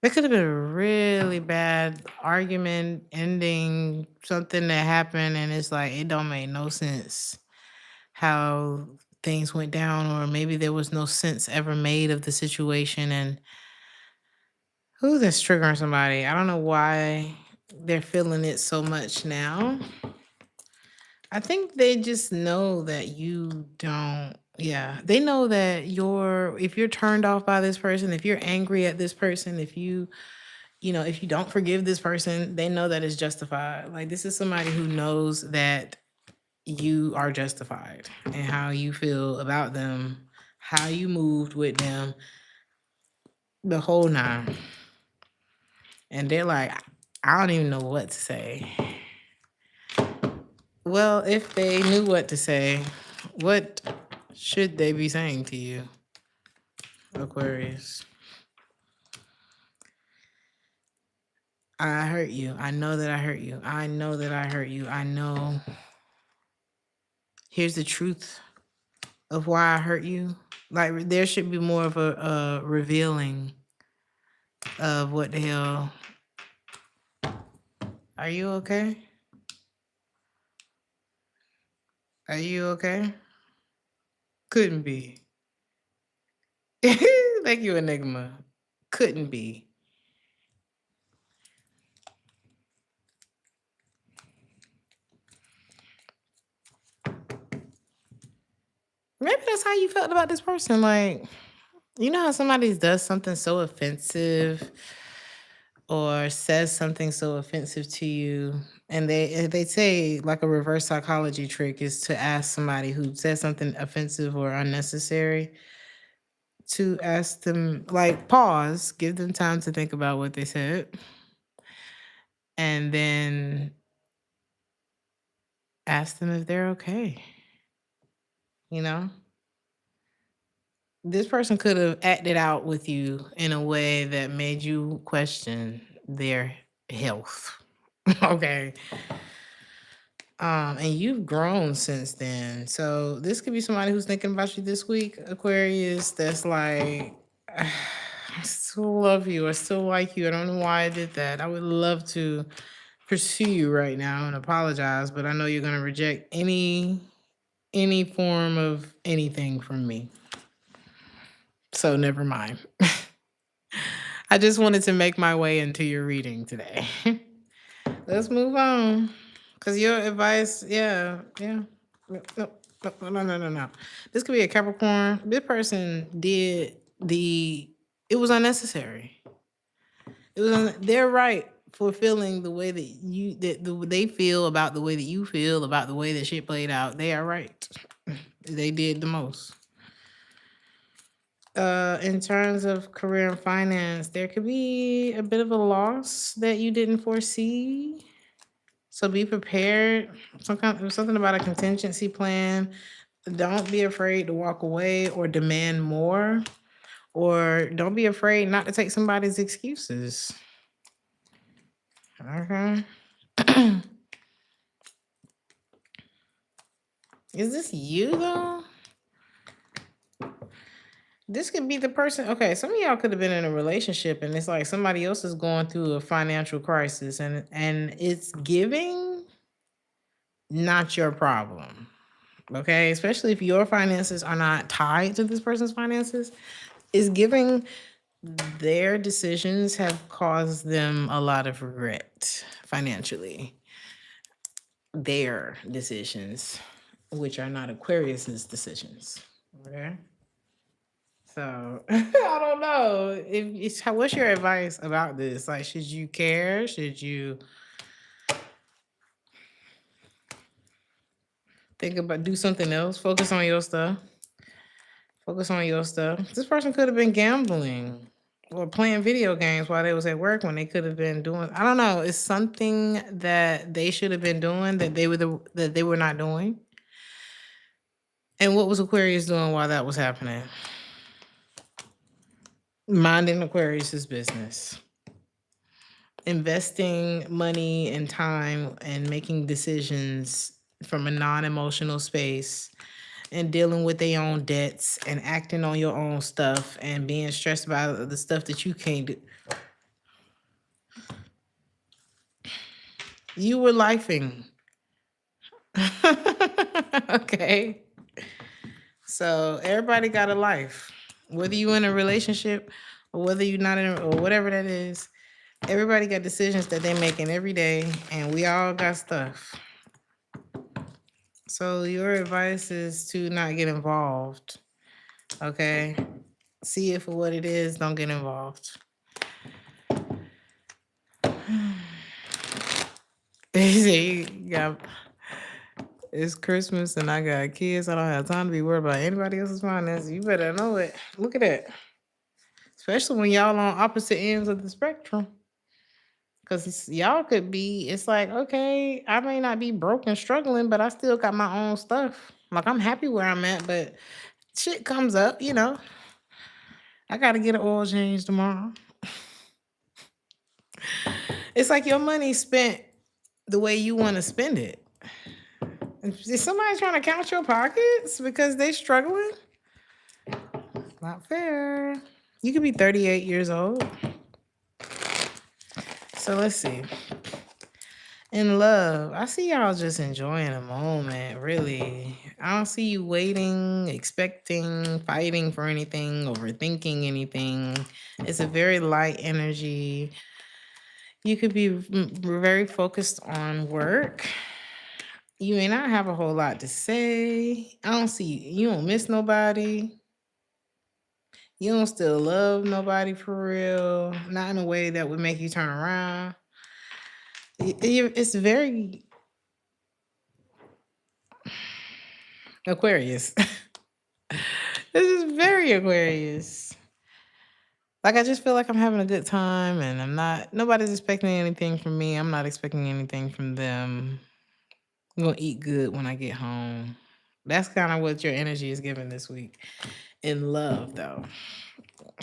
A: It could have been a really bad argument, ending, something that happened, and it's like it don't make no sense how things went down, or maybe there was no sense ever made of the situation. And who's that's triggering somebody? I don't know why they're feeling it so much now. I think they just know that you don't. Yeah, they know that if you're turned off by this person, if you're angry at this person, if you don't forgive this person, they know that it's justified. Like, this is somebody who knows that you are justified and how you feel about them, how you moved with them, the whole nine. And they're like, I don't even know what to say. Well, if they knew what to say, what should they be saying to you, Aquarius? I hurt you. I know that I hurt you. I know that I hurt you. I know. Here's the truth of why I hurt you. Like, there should be more of a revealing of what the hell. Are you okay? Are you okay? Couldn't be. Thank you, Enigma. Couldn't be. Maybe that's how you felt about this person. Like, you know how somebody does something so offensive or says something so offensive to you, and they say, like, a reverse psychology trick is to ask somebody who says something offensive or unnecessary to ask them, like, pause, give them time to think about what they said, and then ask them if they're okay. You know? This person could have acted out with you in a way that made you question their health. Okay. And you've grown since then. So this could be somebody who's thinking about you this week, Aquarius, that's like, I still love you. I still like you. I don't know why I did that. I would love to pursue you right now and apologize, but I know you're going to reject any form of anything from me. So never mind. I just wanted to make my way into your reading today. Let's move on. Because your advice, yeah. No. This could be a Capricorn. This person did it was unnecessary. They're right for feeling the way that they feel about the way that you feel about the way that shit played out. They are right. They did the most. In terms of career and finance, there could be a bit of a loss that you didn't foresee. So be prepared. Something about a contingency plan. Don't be afraid to walk away or demand more, or don't be afraid not to take somebody's excuses. Okay. Is this you though? This could be the person. Okay, some of y'all could have been in a relationship and it's like somebody else is going through a financial crisis and it's giving not your problem. Okay, especially if your finances are not tied to this person's finances, is giving their decisions have caused them a lot of regret financially. Their decisions, which are not Aquarius's decisions. Okay. So I don't know. If it's what's your advice about this? Like, should you care? Should you think about do something else? Focus on your stuff. Focus on your stuff. This person could have been gambling or playing video games while they was at work when they could have been doing. I don't know. It's something that they should have been doing that they were not doing. And what was Aquarius doing while that was happening? Minding Aquarius's business. Investing money and time and making decisions from a non-emotional space and dealing with their own debts and acting on your own stuff and being stressed about the stuff that you can't do. You were lifing. Okay. So everybody got a life. Whether you in a relationship or whether you're not in or whatever that is, everybody got decisions that they're making every day and we all got stuff. So your advice is to not get involved. Okay. See it for what it is. Don't get involved. It's Christmas and I got kids. I don't have time to be worried about anybody else's finances. You better know it. Look at that. Especially when y'all on opposite ends of the spectrum. Because y'all could be, it's like, okay, I may not be broke and struggling, but I still got my own stuff. Like, I'm happy where I'm at, but shit comes up, you know. I got to get an oil change tomorrow. It's like your money spent the way you want to spend it. Is somebody trying to count your pockets because they struggling? Not fair. You could be 38 years old. So let's see. In love, I see y'all just enjoying a moment, really. I don't see you waiting, expecting, fighting for anything, overthinking anything. It's a very light energy. You could be very focused on work. You may not have a whole lot to say. I don't see you don't miss nobody. You don't still love nobody for real. Not in a way that would make you turn around. It's very Aquarius. This is very Aquarius. Like, I just feel like I'm having a good time and nobody's expecting anything from me. I'm not expecting anything from them. I'm going to eat good when I get home. That's kind of what your energy is giving this week. In love, though.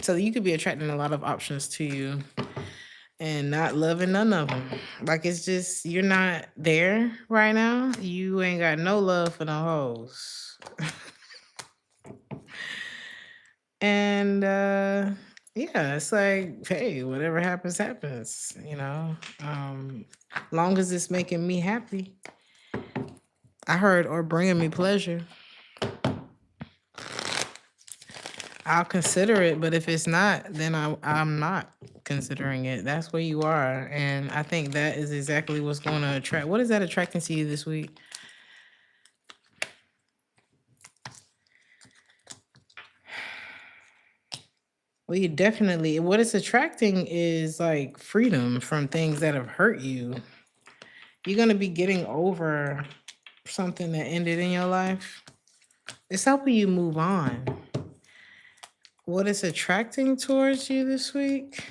A: So you could be attracting a lot of options to you and not loving none of them. Like, it's just, you're not there right now. You ain't got no love for no hoes. And yeah, it's like, hey, whatever happens, happens, you know. Long as it's making me happy. I heard or bringing me pleasure. I'll consider it, but if it's not, then I'm not considering it. That's where you are. And I think that is exactly what's going to attract. What is that attracting to you this week? Well, you definitely, what it's attracting is like freedom from things that have hurt you. You're going to be getting over something that ended in your life. It's helping you move on. What it's attracting towards you this week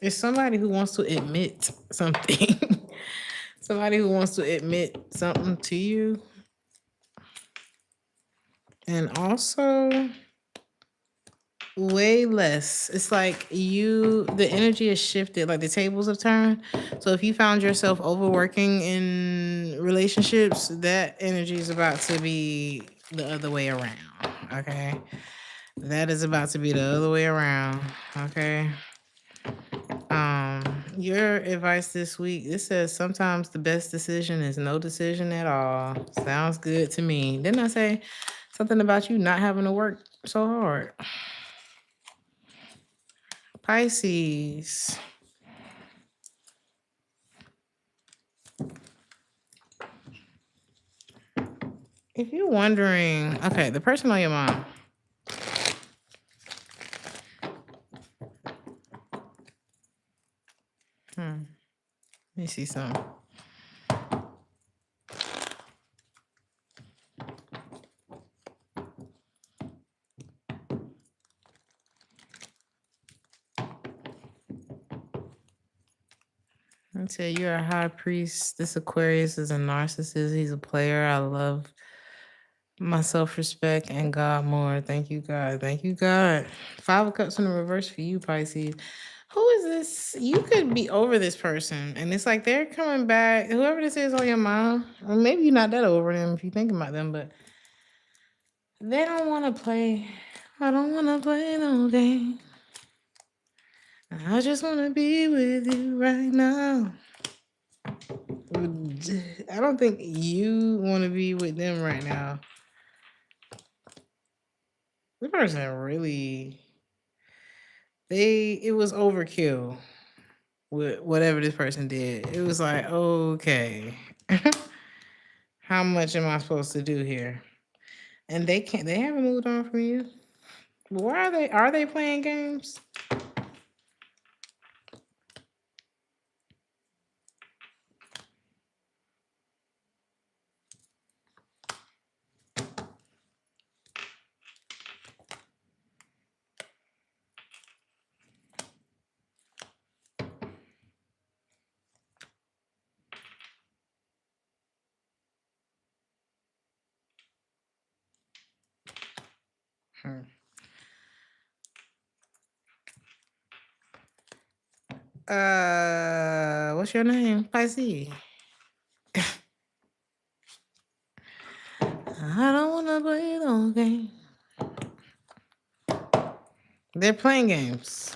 A: is somebody who wants to admit something. Somebody who wants to admit something to you. And also, Way less. It's like the energy has shifted, like the tables have turned. So if you found yourself overworking in relationships, that energy is about to be the other way around. Okay. That is about to be the other way around. Okay. Your advice this week, it says sometimes the best decision is no decision at all. Sounds good to me. Didn't I say something about you not having to work so hard? Pisces. If you're wondering, okay, the person on your mind. Let me see something. Let me tell you, you're a high priest. This Aquarius is a narcissist. He's a player. I love my self-respect and God more. Thank you, God. Thank you, God. 5 of Cups in the reverse for you, Pisces. Who is this? You could be over this person, and it's like they're coming back. Whoever this is on your mind, or maybe you're not that over them if you think about them, but they don't want to play. I don't want to play no game. I just want to be with you right now. I don't think you want to be with them right now. This person really, it was overkill with whatever this person did. It was like, okay, how much am I supposed to do here? And they haven't moved on from you. Why are they playing games? What's your name? Pisces. I don't wanna play no game. They're playing games.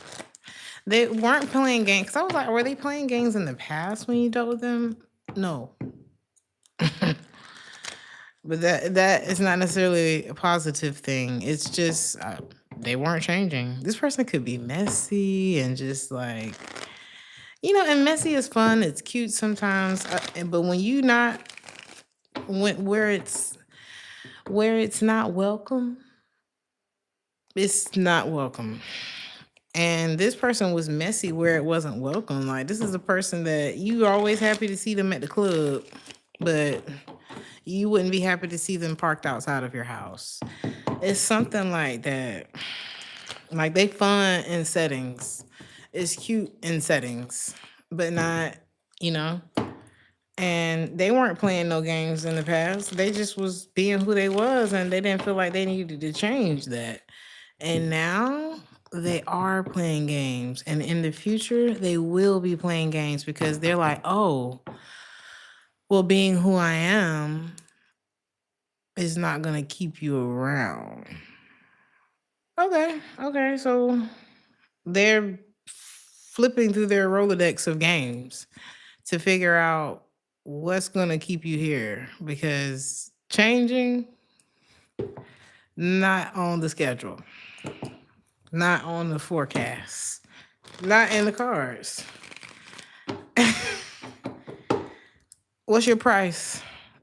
A: They weren't playing games. Cause I was like, were they playing games in the past when you dealt with them? No. But that is not necessarily a positive thing. It's just they weren't changing. This person could be messy and just like, and messy is fun. It's cute sometimes, but when you not where it's not welcome, it's not welcome. And this person was messy where it wasn't welcome. Like, this is a person that you always happy to see them at the club, but you wouldn't be happy to see them parked outside of your house. It's something like that. Like, they fun in settings. It's cute in settings, but not, and they weren't playing no games in the past. They just was being who they was, and they didn't feel like they needed to change that. And now they are playing games, and in the future they will be playing games because they're like, oh, well, being who I am is not gonna keep you around. Okay, so they're flipping through their Rolodex of games to figure out what's gonna keep you here, because changing, not on the schedule, not on the forecast, not in the cards. What's your price?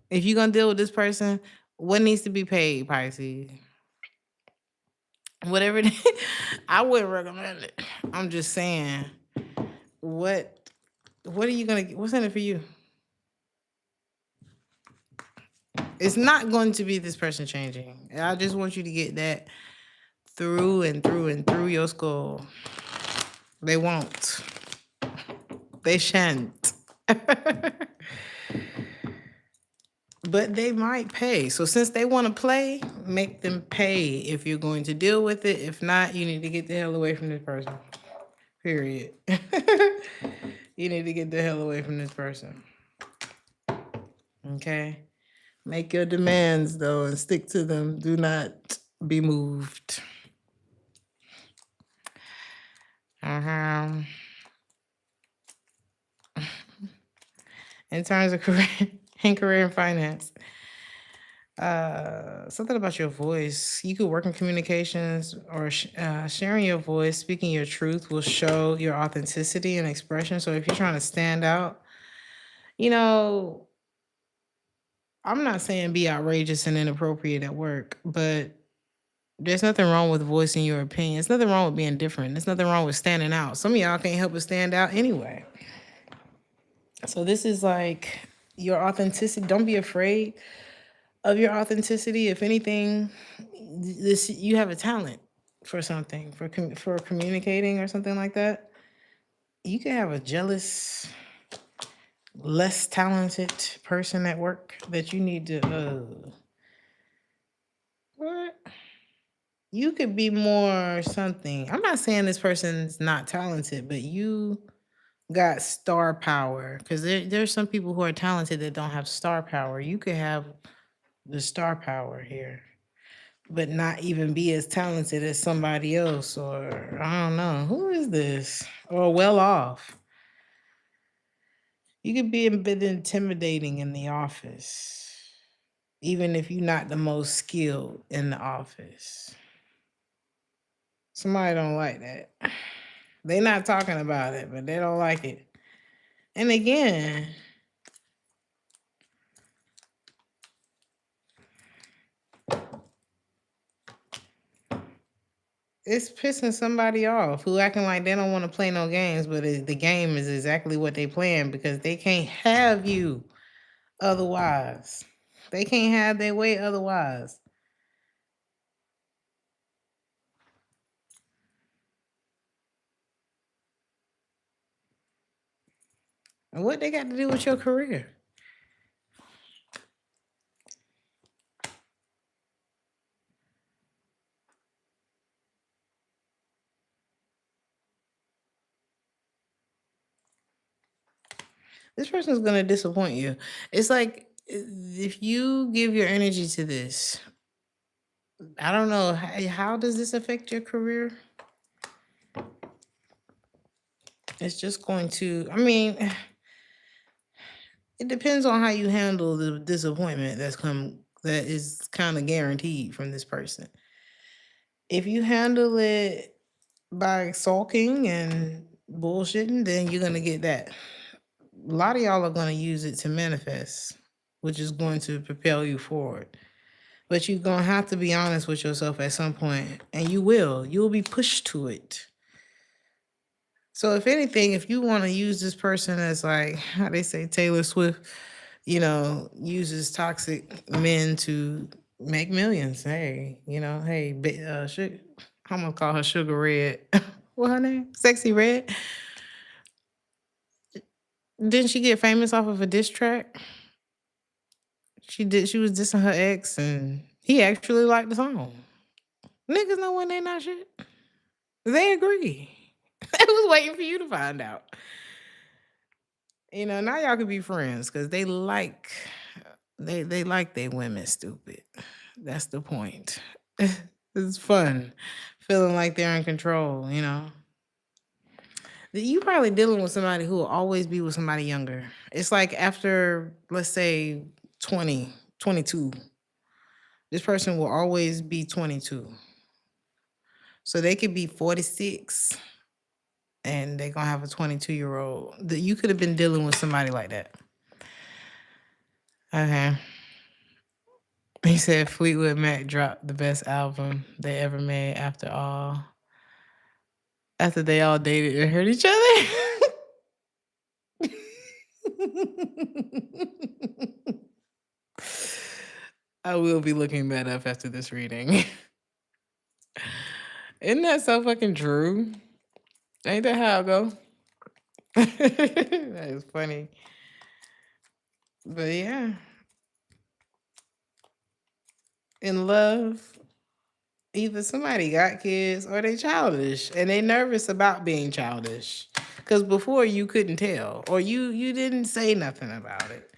A: If you're gonna deal with this person, what needs to be paid, Pisces? Whatever it is, I wouldn't recommend it. I'm just saying, what are you gonna get? What's in it for you? It's not going to be this person changing. I just want you to get that through and through and through your skull. They won't. They shan't. but they might pay. So since they want to play, make them pay if you're going to deal with it. If not, you need to get the hell away from this person. Period. You need to get the hell away from this person. Okay? Make your demands, though, and stick to them. Do not be moved. In terms of career and finance, something about your voice. You could work in communications or sharing your voice, speaking your truth will show your authenticity and expression. So if you're trying to stand out, you know, I'm not saying be outrageous and inappropriate at work, but there's nothing wrong with voicing your opinion. There's nothing wrong with being different. There's nothing wrong with standing out. Some of y'all can't help but stand out anyway. So this is like your authenticity. Don't be afraid of your authenticity. If anything, this you have a talent for something, for communicating or something like that. You can have a jealous, less talented person at work that you need to what? You could be more something. I'm not saying this person's not talented, but you got star power, because there's some people who are talented that don't have star power. You could have the star power here, but not even be as talented as somebody else, or I don't know, who is this? Or well off. You could be a bit intimidating in the office, even if you're not the most skilled in the office. Somebody don't like that. They're not talking about it, but they don't like it. And again, it's pissing somebody off who acting like they don't want to play no games, but the game is exactly what they playing because they can't have you otherwise. They can't have their way otherwise. And what they got to do with your career? This person's gonna disappoint you. It's like if you give your energy to this, I don't know, how does this affect your career? It's just going to, I mean, it depends on how you handle the disappointment that is kind of guaranteed from this person. If you handle it by sulking and bullshitting, then you're gonna get that. A lot of y'all are gonna use it to manifest, which is going to propel you forward. But you're gonna have to be honest with yourself at some point, and you will. You'll be pushed to it. So if anything, if you want to use this person as like how they say Taylor Swift, uses toxic men to make millions. Hey, hey, I'm gonna call her Sugar Red. What her name? Sexy Red. Didn't she get famous off of a diss track? She did. She was dissing her ex, and he actually liked the song. Niggas know when they not shit. They agree. I was waiting for you to find out. Now y'all could be friends because they like they women stupid. That's the point. It's fun feeling like they're in control. You probably dealing with somebody who will always be with somebody younger. It's like after, let's say, 20, 22, this person will always be 22. So they could be 46 and they're going to have a 22-year-old. You could have been dealing with somebody like that. Okay. He said Fleetwood Mac dropped the best album they ever made after they all dated and hurt each other. I will be looking that up after this reading. Isn't that so fucking true? Ain't that how it go? That is funny. But yeah. in love, either somebody got kids or they childish and they nervous about being childish. Cause before you couldn't tell or you didn't say nothing about it.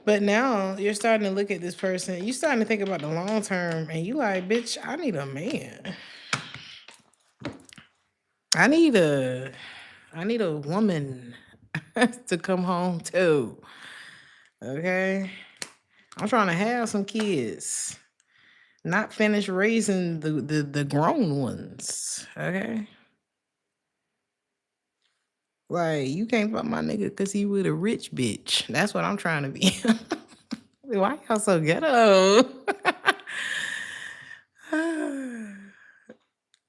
A: But now you're starting to look at this person, you starting to think about the long term and you like, bitch, I need a man. I need a woman to come home to. Okay? I'm trying to have some kids. Not finish raising the grown ones. Okay? Like, you can't fuck my nigga because he with a rich bitch. That's what I'm trying to be. Why y'all so ghetto?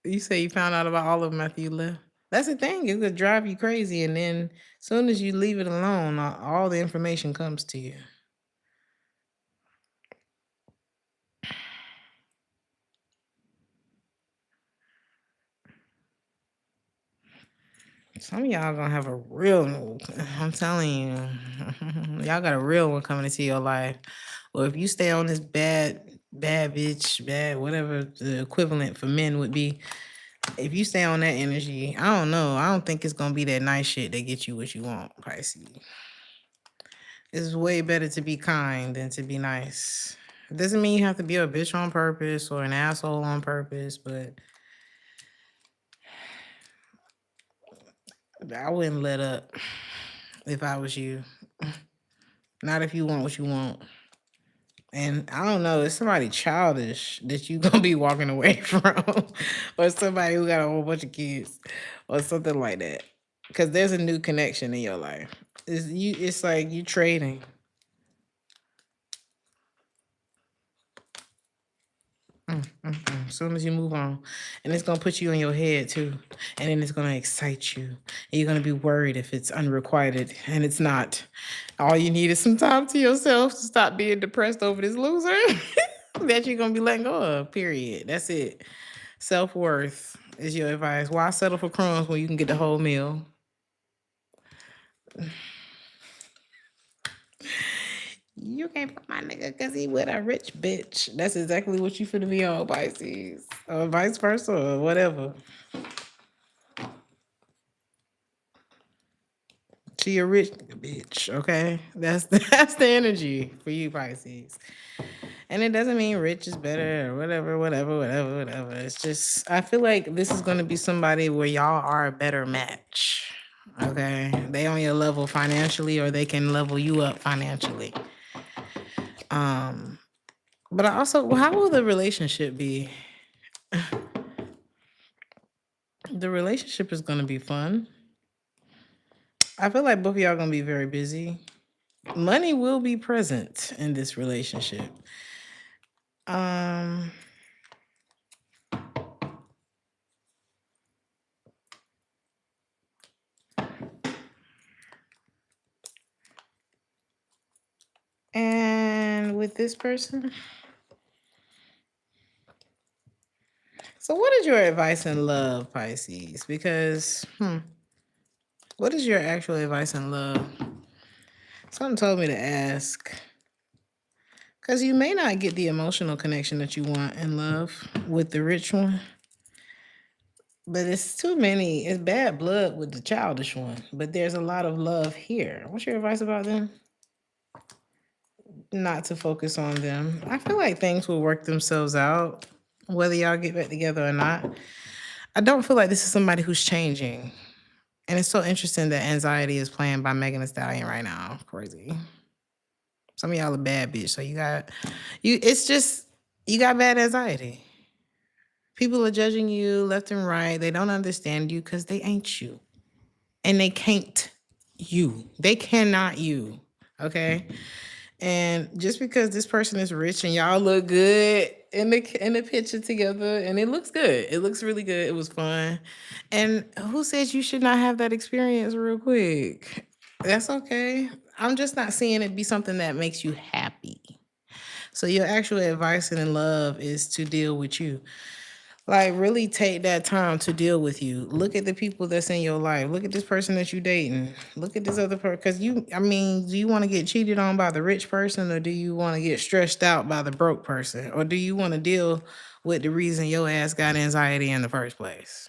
A: You say you found out about all of them after you left. That's the thing. It could drive you crazy. And then as soon as you leave it alone, all the information comes to you. Some of y'all gonna have a real, I'm telling you, y'all got a real one coming into your life. Well, if you stay on this bad bitch, bad, whatever the equivalent for men would be, if you stay on that energy, I don't know. I don't think it's gonna be that nice shit that gets you what you want, Pisces. It's way better to be kind than to be nice. It doesn't mean you have to be a bitch on purpose or an asshole on purpose, but I wouldn't let up if I was you. Not if you want what you want. And I don't know, it's somebody childish that you gonna be walking away from, or somebody who got a whole bunch of kids, or something like that. Because there's a new connection in your life. It's like you trading. As soon as you move on, and it's gonna put you in your head too, and then it's gonna excite you, and you're gonna be worried if it's unrequited, and it's not. All you need is some time to yourself to stop being depressed over this loser that you're gonna be letting go of. Period. That's it. Self-worth is your advice. Why settle for crumbs when you can get the whole meal? You can't put my nigga because he with a rich bitch. That's exactly what you finna be on, Pisces. Or vice versa, or whatever. She a rich nigga bitch, okay? That's the energy for you, Pisces. And it doesn't mean rich is better or whatever. It's just I feel like this is gonna be somebody where y'all are a better match. Okay. They on your level financially or they can level you up financially. But I also, well, how will the relationship be? The relationship is gonna be fun. I feel like both of y'all gonna be very busy. Money will be present in this relationship. Um and with this person. So what is your advice in love, Pisces? Because what is your actual advice in love? Someone told me to ask. Because you may not get the emotional connection that you want in love with the rich one. But it's too many. It's bad blood with the childish one. But there's a lot of love here. What's your advice about them? Not to focus on them. I feel like things will work themselves out, whether y'all get back together or not. I don't feel like this is somebody who's changing. And it's so interesting that Anxiety is playing by Megan Thee Stallion right now. Crazy. Some of y'all are bad bitch. So it's just, you got bad anxiety. People are judging you left and right. They don't understand you because they ain't you. And they can't you. They cannot you. Okay? And just because this person is rich and y'all look good in the picture together, and it looks good. It looks really good. It was fun. And who says you should not have that experience real quick? That's okay. I'm just not seeing it be something that makes you happy. So your actual advice in love is to deal with you. Like, really take that time to deal with you. Look at the people that's in your life. Look at this person that you dating. Look at this other person. Because do you want to get cheated on by the rich person, or do you want to get stressed out by the broke person? Or do you want to deal with the reason your ass got anxiety in the first place?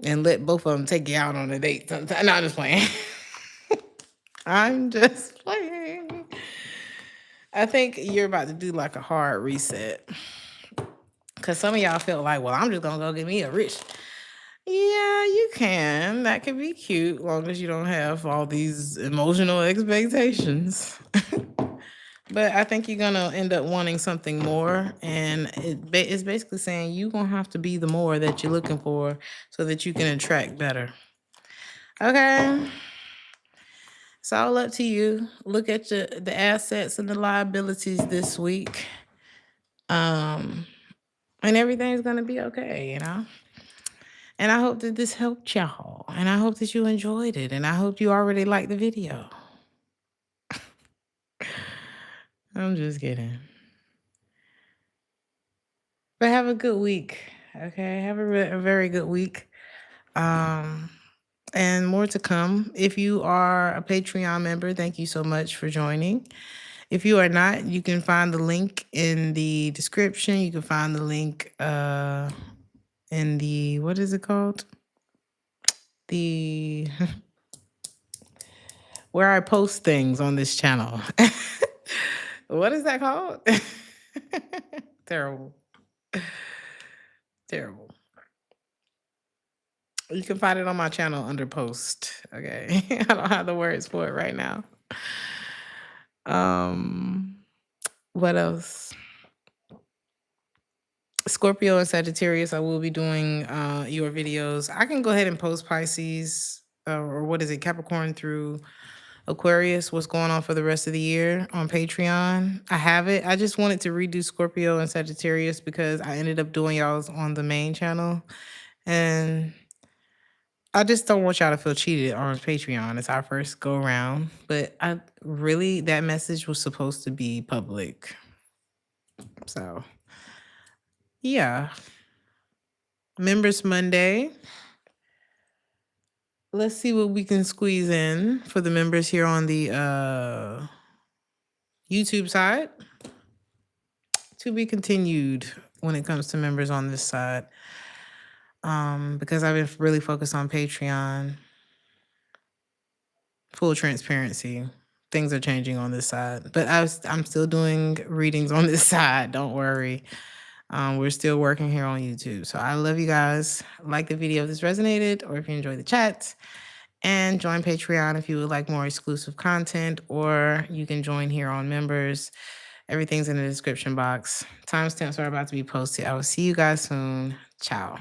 A: And let both of them take you out on a date sometime. No, I'm just playing. I'm just playing. I think you're about to do like a hard reset. Because some of y'all feel like, well, I'm just going to go get me a rich. Yeah, you can. That could be cute, long as you don't have all these emotional expectations. But I think you're going to end up wanting something more. And it's basically saying you're going to have to be the more that you're looking for so that you can attract better. Okay? It's all up to you. Look at the assets and the liabilities this week. And everything's going to be okay, you know? And I hope that this helped y'all. And I hope that you enjoyed it. And I hope you already liked the video. I'm just kidding. But have a good week. Okay? Have a very good week. And more to come. If you are a Patreon member, thank you so much for joining. If you are not, you can find the link in the description. You can find the link in the, what is it called? The where I post things on this channel. What is that called? Terrible. Terrible. You can find it on my channel under post. Okay. I don't have the words for it right now. What else? Scorpio and Sagittarius, I will be doing your videos. I can go ahead and post Pisces or what is it, Capricorn through Aquarius, what's going on for the rest of the year on Patreon. I have it. I just wanted to redo Scorpio and Sagittarius because I ended up doing y'all's on the main channel. And I just don't want y'all to feel cheated on Patreon. It's our first go around. But that message was supposed to be public. So, yeah. Members Monday. Let's see what we can squeeze in for the members here on the YouTube side. To be continued when it comes to members on this side. Because I've been really focused on Patreon. Full transparency. Things are changing on this side. But I'm still doing readings on this side. Don't worry. We're still working here on YouTube. So I love you guys. Like the video if this resonated, or if you enjoyed the chat. And join Patreon if you would like more exclusive content, or you can join here on Members. Everything's in the description box. Timestamps are about to be posted. I will see you guys soon. Ciao.